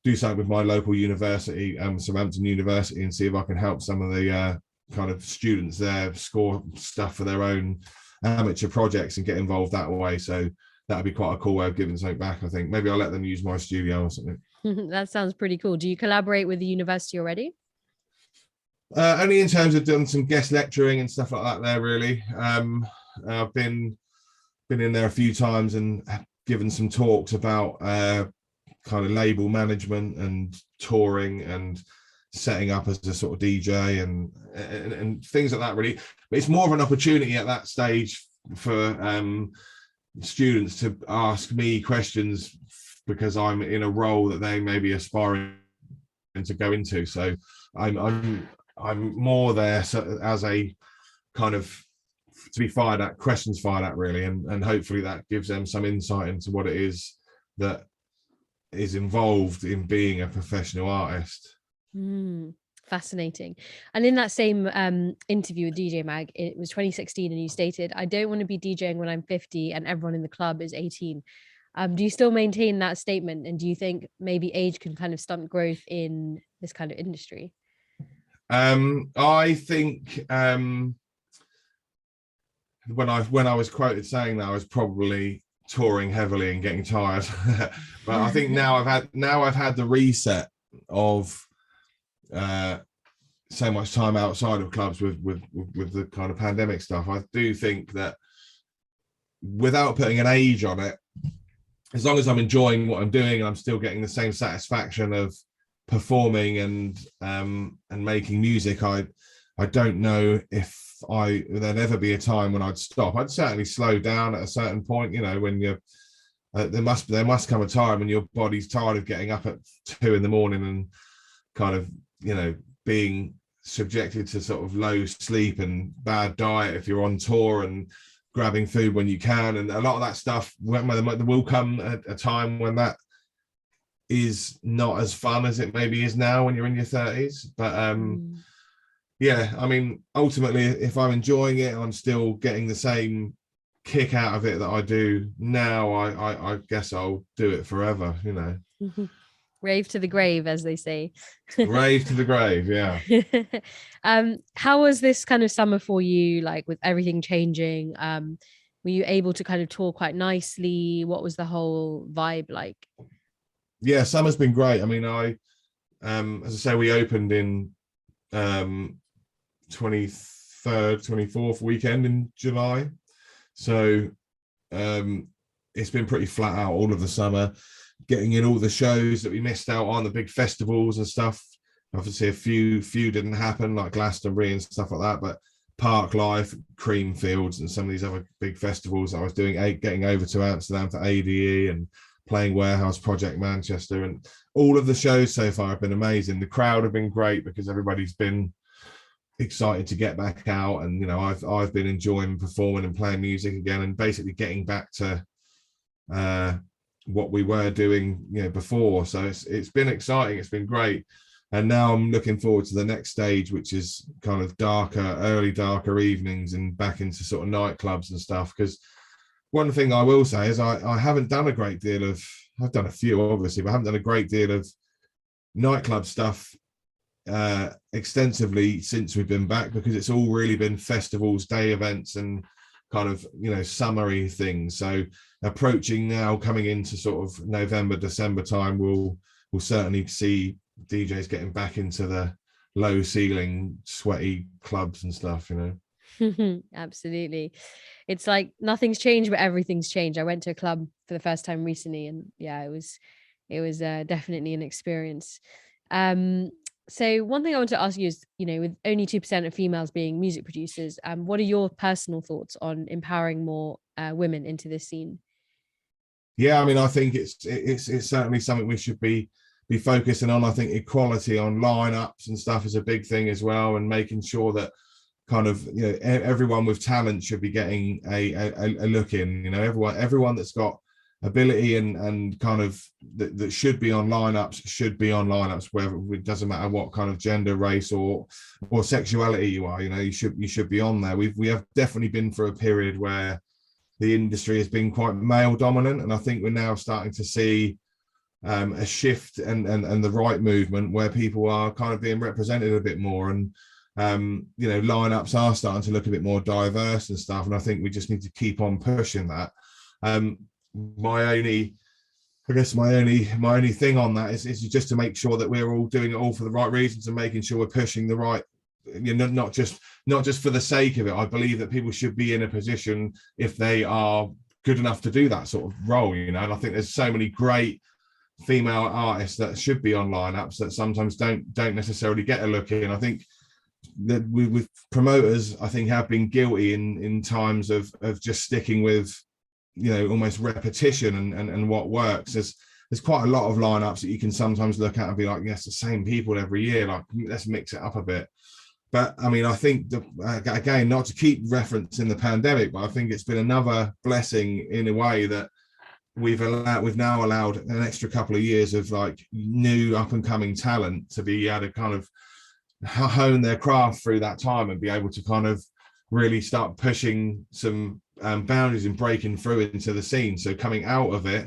do something with my local university, Southampton University, and see if I can help some of the kind of students there score stuff for their own amateur projects and get involved that way. So that'd be quite a cool way of giving something back, I think. Maybe I'll let them use my studio or something. That sounds pretty cool. Do you collaborate with the university already? Only in terms of doing some guest lecturing and stuff like that there, really. I've been in there a few times and given some talks about kind of label management and touring and setting up as a sort of DJ and things like that, really. But it's more of an opportunity at that stage for students to ask me questions, because I'm in a role that they may be aspiring to go into. So I'm more there as a kind of to be fired at, questions fired at, really, and hopefully that gives them some insight into what it is that is involved in being a professional artist. Fascinating. And in that same interview with DJ Mag, it was 2016, and you stated, "I don't want to be DJing when I'm 50 and everyone in the club is 18." Do you still maintain that statement? And do you think maybe age can kind of stunt growth in this kind of industry? I think when I was quoted saying that, I was probably touring heavily and getting tired. But I think now I've had the reset of so much time outside of clubs with the kind of pandemic stuff. I do think that without putting an age on it, as long as I'm enjoying what I'm doing and I'm still getting the same satisfaction of performing and making music, I don't know if there'd ever be a time when I'd stop. I'd certainly slow down at a certain point, you know, when you're there must come a time when your body's tired of getting up at 2 a.m. and kind of, you know, being subjected to sort of low sleep and bad diet if you're on tour, and grabbing food when you can, and a lot of that stuff. There will come a time when that is not as fun as it maybe is now when you're in your 30s. But yeah, I mean, ultimately, if I'm enjoying it, I'm still getting the same kick out of it that I do now, I guess I'll do it forever, you know. Rave to the grave, as they say. Rave to the grave, yeah. How was this kind of summer for you, like with everything changing? Were you able to kind of tour quite nicely? What was the whole vibe like? Yeah, summer's been great. I mean, as I say, we opened in 23rd, 24th weekend in July. So it's been pretty flat out all of the summer, getting in all the shows that we missed out on, the big festivals and stuff. Obviously a few didn't happen, like Glastonbury and stuff like that, but Park Life, Creamfields, and some of these other big festivals I was doing, getting over to Amsterdam for ADE and playing Warehouse Project Manchester, and all of the shows so far have been amazing. The crowd have been great because everybody's been excited to get back out, and you know, I've been enjoying performing and playing music again, and basically getting back to what we were doing, you know, before. So it's been exciting, it's been great. And now I'm looking forward to the next stage, which is kind of early darker evenings and back into sort of nightclubs and stuff. Because one thing I will say is I haven't done a great deal of, I've done a few obviously, but I haven't done a great deal of nightclub stuff extensively since we've been back, because it's all really been festivals, day events, and kind of, you know, summery things. So approaching now, coming into sort of November, December time, we'll certainly see DJs getting back into the low ceiling, sweaty clubs and stuff, you know. Absolutely. It's like nothing's changed, but everything's changed. I went to a club for the first time recently, and yeah, it was definitely an experience. So one thing I want to ask you is, you know, with only 2% of females being music producers, what are your personal thoughts on empowering more women into this scene? Yeah, I mean, I think it's certainly something we should be focusing on. I think equality on lineups and stuff is a big thing as well, and making sure that kind of, you know, everyone with talent should be getting a look in. You know, everyone that's got ability and kind of that should be on lineups should be on lineups, whether it doesn't matter what kind of gender, race or sexuality you are. You know, you should be on there. We have definitely been through a period where the industry has been quite male dominant, and I think we're now starting to see a shift and the right movement where people are kind of being represented a bit more, and you know, lineups are starting to look a bit more diverse and stuff, and I think we just need to keep on pushing that. My only thing on that is just to make sure that we're all doing it all for the right reasons, and making sure we're pushing the right, you know, not just for the sake of it. I believe that people should be in a position if they are good enough to do that sort of role, you know. And I think there's so many great female artists that should be on lineups that sometimes don't necessarily get a look in. I think that with promoters, I think, have been guilty in times of just sticking with, you know, almost repetition and what works. There's quite a lot of lineups that you can sometimes look at and be like, yes, the same people every year, like, let's mix it up a bit. But I mean, I think again, not to keep referencing the pandemic, but I think it's been another blessing in a way that we've now allowed an extra couple of years of like new up and coming talent to be able to kind of hone their craft through that time and be able to kind of really start pushing some boundaries and breaking through into the scene. So coming out of it,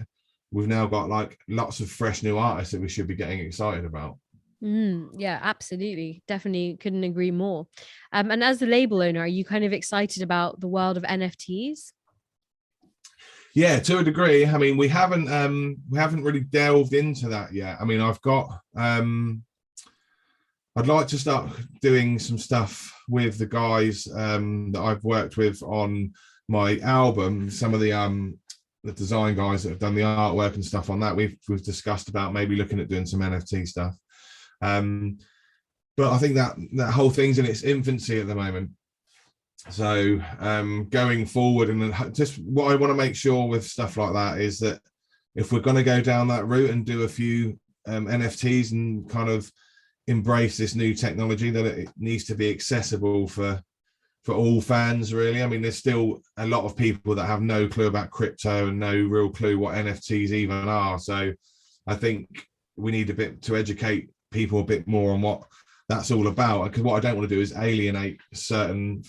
we've now got like lots of fresh new artists that we should be getting excited about. Yeah, absolutely. Definitely couldn't agree more. And as the label owner, are you kind of excited about the world of NFTs? Yeah, to a degree. I mean, we haven't really delved into that yet. I mean, I'd like to start doing some stuff with the guys that I've worked with on my album. Some of the design guys that have done the artwork and stuff on that. We've discussed about maybe looking at doing some NFT stuff. But I think that whole thing's in its infancy at the moment. So going forward, and just what I want to make sure with stuff like that is that if we're going to go down that route and do a few NFTs and kind of embrace this new technology, that it needs to be accessible for all fans, really. I mean, there's still a lot of people that have no clue about crypto and no real clue what NFTs even are. So I think we need a bit to educate people a bit more on what that's all about, because what I don't want to do is alienate certain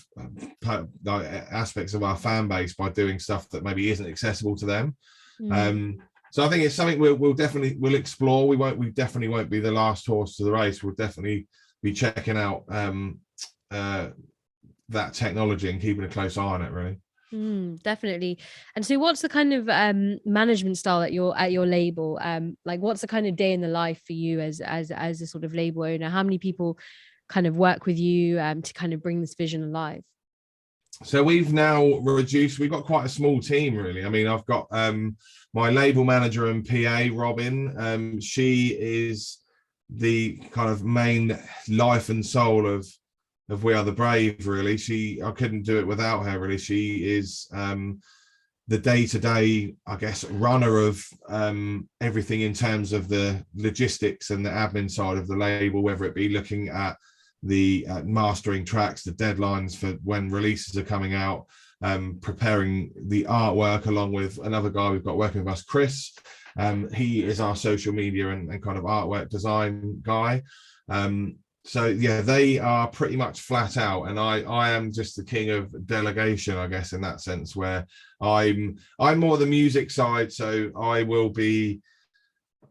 aspects of our fan base by doing stuff that maybe isn't accessible to them. So I think it's something we'll definitely explore. We definitely won't be the last horse to the race. We'll definitely be checking out that technology and keeping a close eye on it, really. Definitely. And so what's the kind of management style at your label? Like, what's the kind of day in the life for you as a sort of label owner? How many people kind of work with you to kind of bring this vision alive? So we've now reduced, we've got quite a small team, really. I mean, I've got my label manager and PA, Robin. She is the kind of main life and soul of We Are the Brave, really. I couldn't do it without her, really. She is the day-to-day, I guess, runner of everything in terms of the logistics and the admin side of the label, whether it be looking at the mastering tracks, the deadlines for when releases are coming out, preparing the artwork along with another guy we've got working with us, Chris. He is our social media and kind of artwork design guy. So yeah, they are pretty much flat out, and I am just the king of delegation, I guess, in that sense, where I'm more the music side. So I will be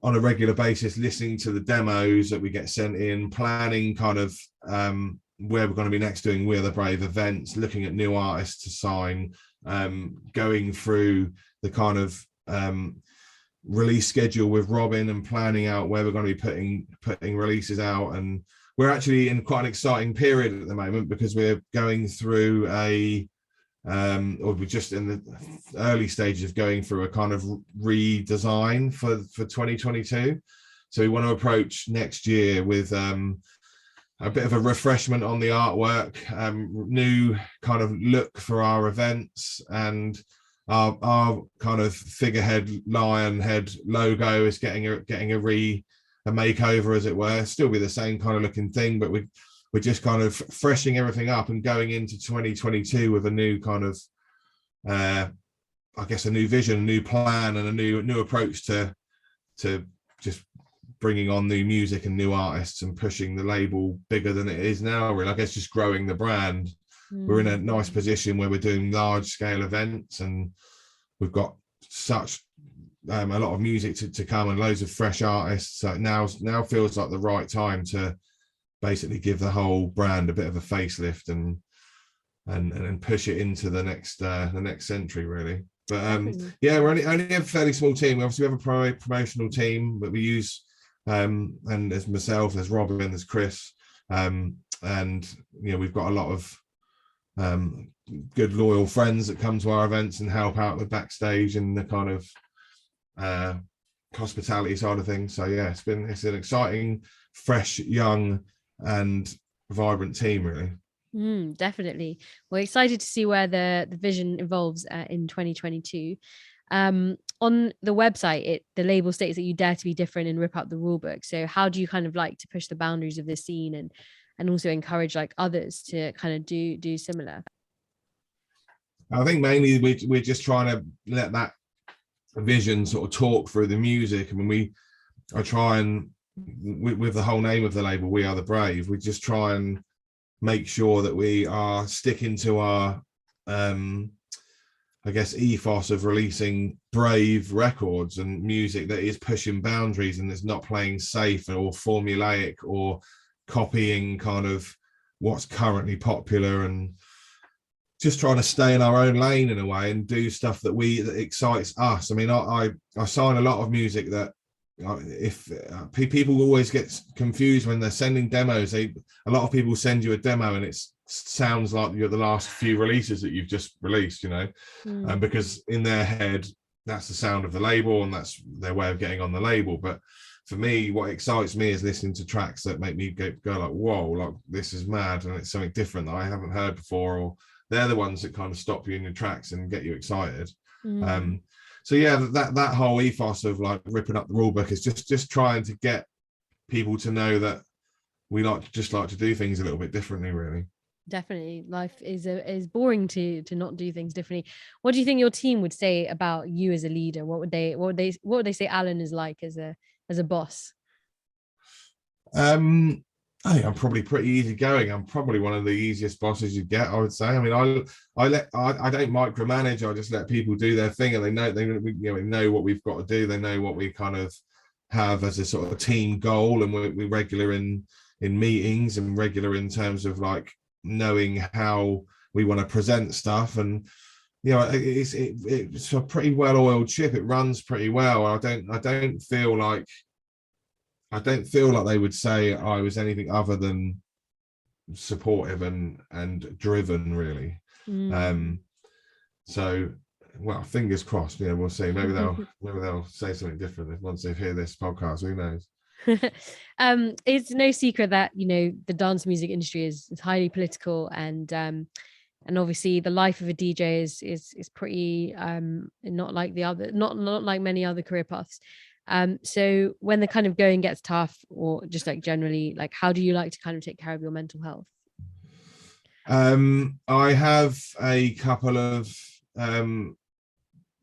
on a regular basis listening to the demos that we get sent in, planning kind of where we're going to be next, doing We Are the Brave events, looking at new artists to sign, going through the kind of release schedule with Robin and planning out where we're going to be putting releases out. And we're actually in quite an exciting period at the moment, because we're going through or we're just in the early stages of going through a kind of redesign for 2022. So we want to approach next year with a bit of a refreshment on the artwork, new kind of look for our events, and our kind of figurehead lion head logo is getting a makeover, as it were. Still be the same kind of looking thing, but we're just kind of freshening everything up and going into 2022 with a new kind of I guess a new vision, a new plan, and a new approach to just bringing on new music and new artists and pushing the label bigger than it is now, really. I guess just growing the brand. We're in a nice position where we're doing large scale events, and we've got such a lot of music to come and loads of fresh artists. So now feels like the right time to basically give the whole brand a bit of a facelift and push it into the next century, really. But yeah, we're only a fairly small team. We obviously have a promotional team that we use, and there's myself, there's Robin, there's Chris, and you know, we've got a lot of good loyal friends that come to our events and help out with backstage and the kind of hospitality side of things. So yeah, it's an exciting, fresh, young and vibrant team, really. Definitely. We're excited to see where the vision evolves in 2022. On the website, the label states that you dare to be different and rip up the rule book. So how do you kind of like to push the boundaries of this scene and also encourage like others to kind of do similar? I think mainly we're just trying to let that vision sort of talk through the music. I mean, I try and with the whole name of the label, We Are the Brave, we just try and make sure that we are sticking to our I guess ethos of releasing brave records and music that is pushing boundaries and is not playing safe or formulaic or copying kind of what's currently popular, and just trying to stay in our own lane in a way and do stuff that excites us. I mean, I sign a lot of music that if people always get confused when they're sending demos. A lot of people send you a demo and it sounds like you're the last few releases that you've just released, because in their head that's the sound of the label and that's their way of getting on the label. But for me, what excites me is listening to tracks that make me go like, whoa, like this is mad, and it's something different that I haven't heard before, or they're the ones that kind of stop you in your tracks and get you excited. So yeah, that whole ethos of like ripping up the rule book is just trying to get people to know that we like to do things a little bit differently, really. Definitely, life is boring to not do things differently. What do you think your team would say about you as a leader? What would they say Alan is like as a boss? I think I'm probably pretty easygoing. I'm probably one of the easiest bosses you get, I would say. I mean, I don't micromanage. I just let people do their thing, and they know what we've got to do. They know what we kind of have as a sort of team goal, and we're regular in meetings and regular in terms of like knowing how we want to present stuff. And it's a pretty well-oiled ship. It runs pretty well. I don't feel like they would say I was anything other than supportive and driven, really. So, well, fingers crossed. Yeah, we'll see. Maybe they'll say something different once they hear this podcast. Who knows? It's no secret that the dance music industry is highly political, and obviously the life of a DJ is pretty not like many other career paths. So when the kind of going gets tough, or just like generally, like how do you like to kind of take care of your mental health? I have a couple of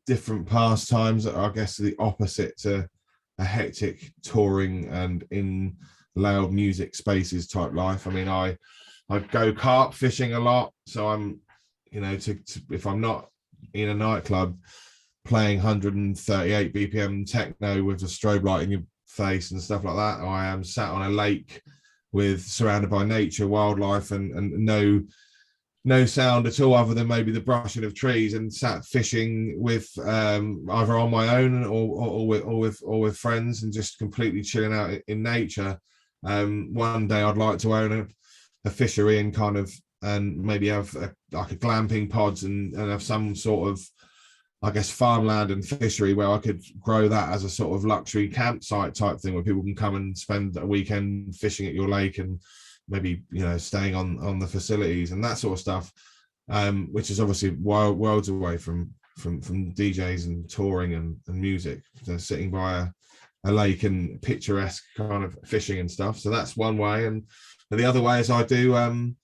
different pastimes that I guess are the opposite to a hectic touring and in loud music spaces type life. I mean, I go carp fishing a lot, so I'm if I'm not in a nightclub playing 138 BPM techno with a strobe light in your face and stuff like that, I am sat on a lake surrounded by nature, wildlife, and no sound at all other than maybe the brushing of trees, and sat fishing with either on my own or with friends, and just completely chilling out in nature. One day I'd like to own a fishery and maybe have a glamping pods and have some sort of, I guess, farmland and fishery where I could grow that as a sort of luxury campsite type thing, where people can come and spend a weekend fishing at your lake and maybe staying on the facilities and that sort of stuff, which is obviously worlds away from DJs and touring and music. So sitting by a lake and picturesque kind of fishing and stuff. So that's one way, and the other way is I do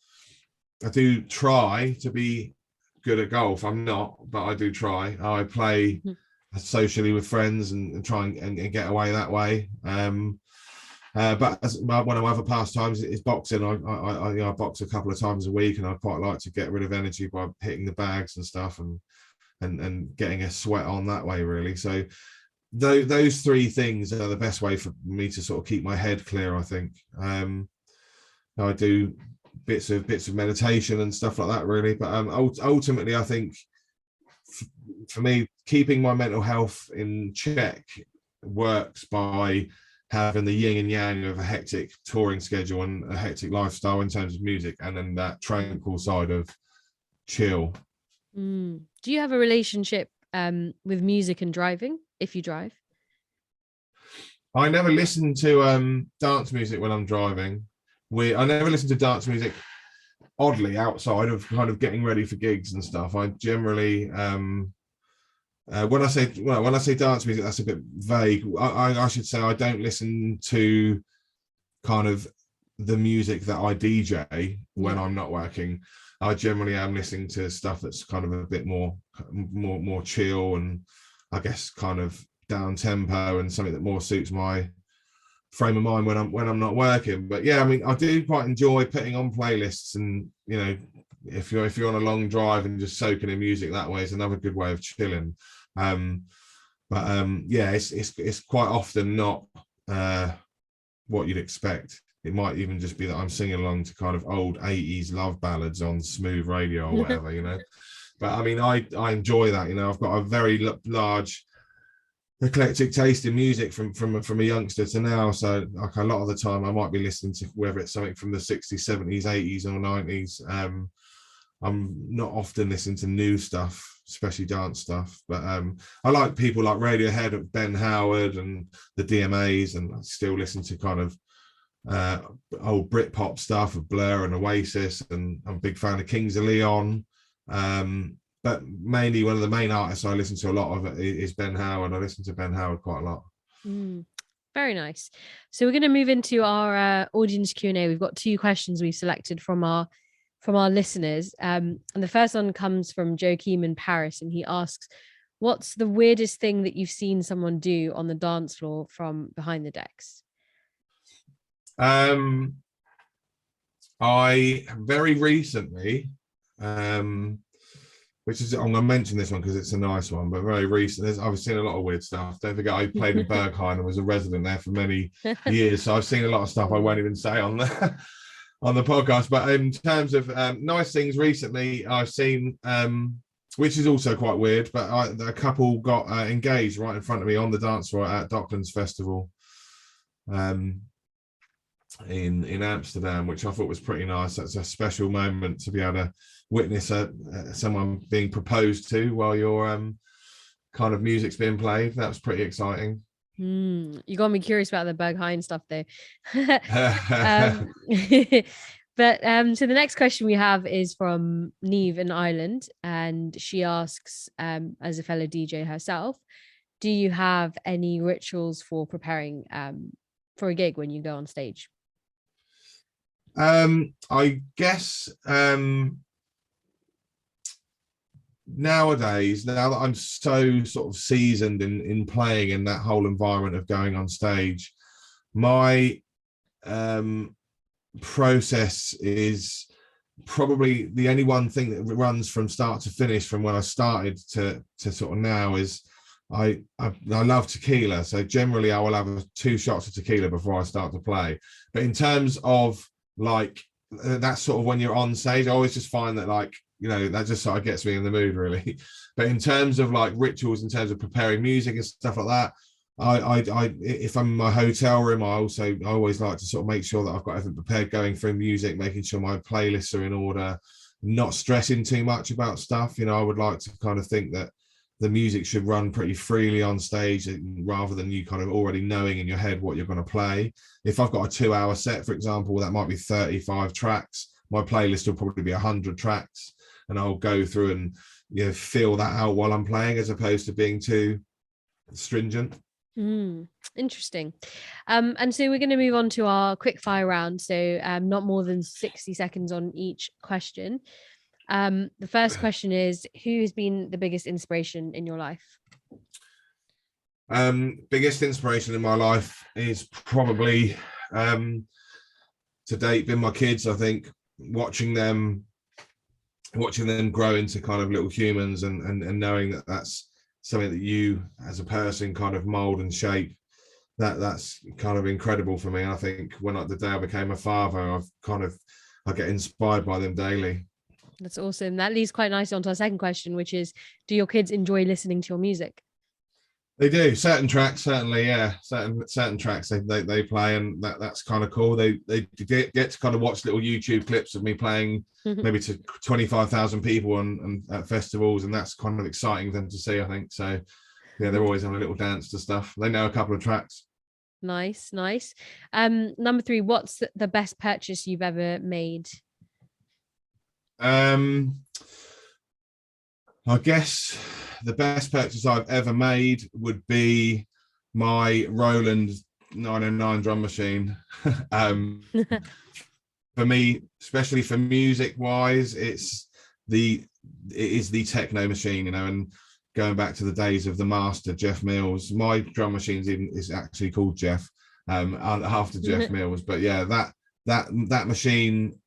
try to be good at golf. I'm not, but I do try. I play socially with friends and try and get away that way. But one of my other pastimes is boxing. I box a couple of times a week, and I quite like to get rid of energy by hitting the bags and stuff and getting a sweat on that way, really. So those three things are the best way for me to sort of keep my head clear, I think. I do bits of meditation and stuff like that, really. But ultimately, I think for me, keeping my mental health in check works by having the yin and yang of a hectic touring schedule and a hectic lifestyle in terms of music, and then that tranquil side of chill. Do you have a relationship with music and driving, if you drive? I never listen to dance music when I'm driving. I never listen to dance music, oddly, outside of kind of getting ready for gigs and stuff. I generally when I say dance music, that's a bit vague. I should say I don't listen to kind of the music that I DJ when I'm not working. I generally am listening to stuff that's kind of a bit more chill, and I guess kind of down tempo, and something that more suits my frame of mind when I'm not working. But yeah, I mean, I do quite enjoy putting on playlists, and you know, if you're on a long drive and just soaking in music that way is another good way of chilling. Yeah, it's quite often not what you'd expect. It might even just be that I'm singing along to kind of old 80s love ballads on smooth radio or whatever, you know. But I mean, I enjoy that, you know. I've got a very large eclectic taste in music from a youngster to now. So like a lot of the time I might be listening to whether it's something from the 60s, 70s, 80s or 90s. I'm not often listening to new stuff, especially dance stuff, but I like people like Radiohead, Ben Howard and the DMAs, and I still listen to kind of old Britpop stuff of Blur and Oasis, and I'm a big fan of Kings of Leon. But mainly one of the main artists I listen to a lot of is Ben Howard. I listen to Ben Howard quite a lot. Very nice. So we're going to move into our audience Q&A. We've got 2 questions we've selected from our listeners. And the first one comes from Joaquim in Paris, and he asks, what's the weirdest thing that you've seen someone do on the dance floor from behind the decks? I very recently, which is, I'm going to mention this one because it's a nice one, but very recent, I've seen a lot of weird stuff. Don't forget, I played in Berghain and was a resident there for many years, so I've seen a lot of stuff I won't even say on the podcast. But in terms of nice things recently, I've seen, which is also quite weird, but a couple got engaged right in front of me on the dance floor at Docklands Festival in Amsterdam, which I thought was pretty nice. That's a special moment to be able to witness someone being proposed to while your kind of music's being played. That was pretty exciting. You got me curious about the Berghain stuff though. But so the next question we have is from Neve in Ireland, and she asks, as a fellow DJ herself, do you have any rituals for preparing for a gig when you go on stage? I guess nowadays, now that I'm so sort of seasoned in playing in that whole environment of going on stage, my process is probably the only one thing that runs from start to finish from when I started to sort of now is I love tequila. So generally I will have 2 shots of tequila before I start to play. But in terms of like that's sort of when you're on stage, I always just find that, like, you know, that just sort of gets me in the mood really. But in terms of like rituals, in terms of preparing music and stuff like that, I if I'm in my hotel room, I always like to sort of make sure that I've got everything prepared going through music, making sure my playlists are in order, not stressing too much about stuff. You know, I would like to kind of think that the music should run pretty freely on stage rather than you kind of already knowing in your head what you're going to play. If I've got a 2-hour set, for example, that might be 35 tracks. My playlist will probably be 100 tracks, and I'll go through and, you know, feel that out while I'm playing, as opposed to being too stringent. Interesting. And so we're going to move on to our quick fire round. So not more than 60 seconds on each question. The first question is, who has been the biggest inspiration in your life? Biggest inspiration in my life is probably to date been my kids. I think watching them grow into kind of little humans, and knowing that that's something that you as a person kind of mold and shape, that's kind of incredible for me. And I think when the day I became a father, I get inspired by them daily. That's awesome. That leads quite nicely onto our second question, which is, do your kids enjoy listening to your music? They do. Certain tracks, certainly, yeah. Certain tracks they play, and that's kind of cool. They get to kind of watch little YouTube clips of me playing maybe to 25,000 people on at festivals, and that's kind of exciting for them to see, I think. So yeah, they're always having a little dance to stuff. They know a couple of tracks. Nice. Number 3, what's the best purchase you've ever made? I guess the best purchase I've ever made would be my Roland 909 drum machine. For me, especially for music wise, it is the Techno machine, you know, and going back to the days of the master Jeff Mills, my drum machine is actually called Jeff. after Jeff Mills. But yeah, that machine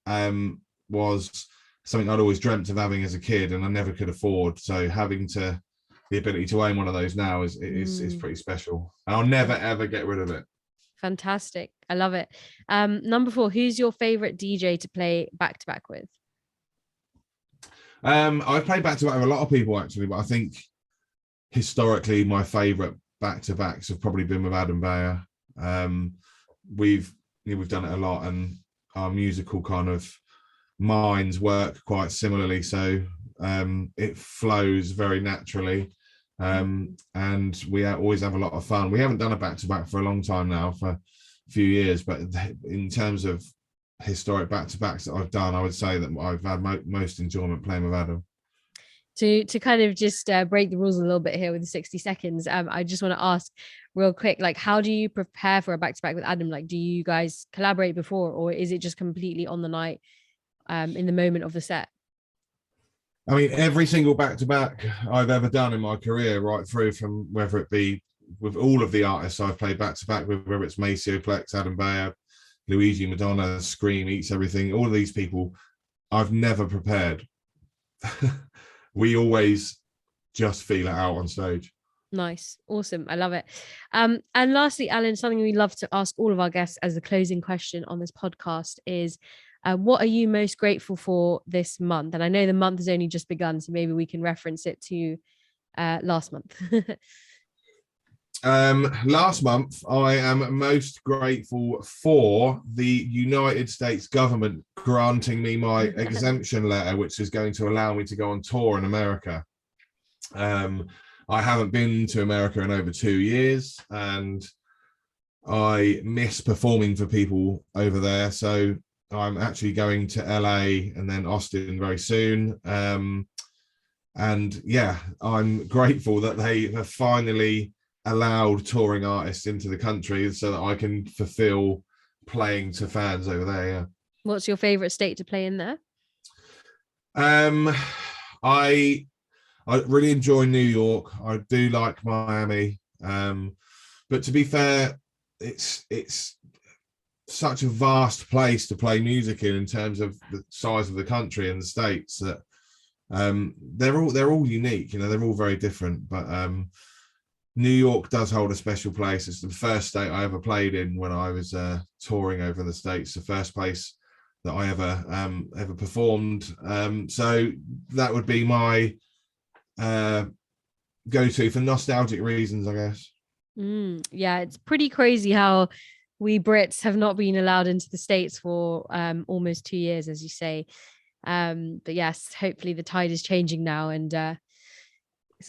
was something I'd always dreamt of having as a kid, and I never could afford. So having the ability to own one of those now is pretty special, and I'll never ever get rid of it. Fantastic. I love it. Number 4, who's your favorite DJ to play back to back with? I've played back to back with a lot of people actually, but I think historically my favorite back to backs have probably been with Adam Beyer. We've done it a lot, and our musical kind of minds work quite similarly, so it flows very naturally. And we always have a lot of fun. We haven't done a back-to-back for a long time now, for a few years, but in terms of historic back-to-backs that I've done, I would say that I've had most enjoyment playing with Adam. To kind of just break the rules a little bit here with the 60 seconds, I just want to ask real quick, like, how do you prepare for a back-to-back with Adam? Like, do you guys collaborate before, or is it just completely on the night, in the moment of the set? I mean, every single back-to-back I've ever done in my career, right through from whether it be with all of the artists I've played back-to-back with, whether it's Maceo Plex, Adam Beyer, Luigi, Madonna, Scream, Eats Everything, all of these people, I've never prepared. We always just feel it out on stage. Nice. Awesome. I love it. And lastly, Alan, something we love to ask all of our guests as the closing question on this podcast is, what are you most grateful for this month? And I know the month has only just begun, so maybe we can reference it to last month. Last month, I am most grateful for the United States government granting me my exemption letter, which is going to allow me to go on tour in America. I haven't been to America in over 2 years, and I miss performing for people over there. So I'm actually going to LA and then Austin very soon. And yeah, I'm grateful that they have finally allowed touring artists into the country so that I can fulfill playing to fans over there. Yeah. What's your favorite state to play in there? I really enjoy New York. I do like Miami. But to be fair, it's such a vast place to play music in terms of the size of the country and the states, that they're all unique. You know, they're all very different. But New York does hold a special place. It's the first state I ever played in when I was touring over the States. The first place that I ever performed. So that would be my go-to for nostalgic reasons, I guess. Yeah, it's pretty crazy how we Brits have not been allowed into the States for almost 2 years, as you say. But yes, hopefully the tide is changing now, and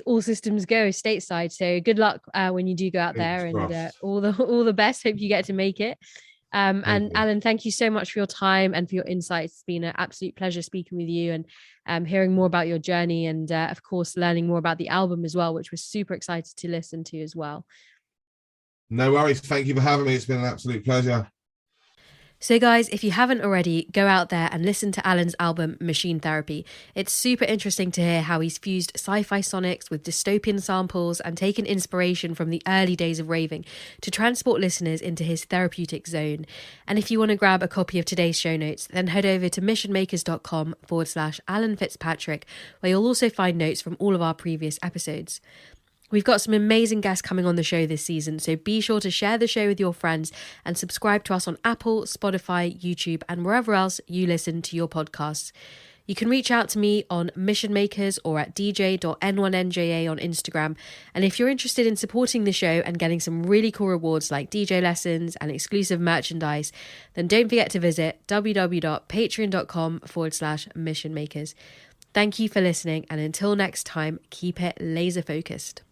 all systems go stateside. So good luck when you do go out there, and all the best. Hope you get to make it. And Alan, thank you so much for your time and for your insights. It's been an absolute pleasure speaking with you and hearing more about your journey, and of course learning more about the album as well, which we're super excited to listen to as well. No worries. Thank you for having me. It's been an absolute pleasure. So guys, if you haven't already, go out there and listen to Alan's album, Machine Therapy. It's super interesting to hear how he's fused sci-fi sonics with dystopian samples and taken inspiration from the early days of raving to transport listeners into his therapeutic zone. And if you want to grab a copy of today's show notes, then head over to missionmakers.com/Alan Fitzpatrick, where you'll also find notes from all of our previous episodes. We've got some amazing guests coming on the show this season, so be sure to share the show with your friends and subscribe to us on Apple, Spotify, YouTube, and wherever else you listen to your podcasts. You can reach out to me on Mission Makers or at dj.n1nja on Instagram. And if you're interested in supporting the show and getting some really cool rewards like DJ lessons and exclusive merchandise, then don't forget to visit www.patreon.com/Mission Makers. Thank you for listening, and until next time, keep it laser focused.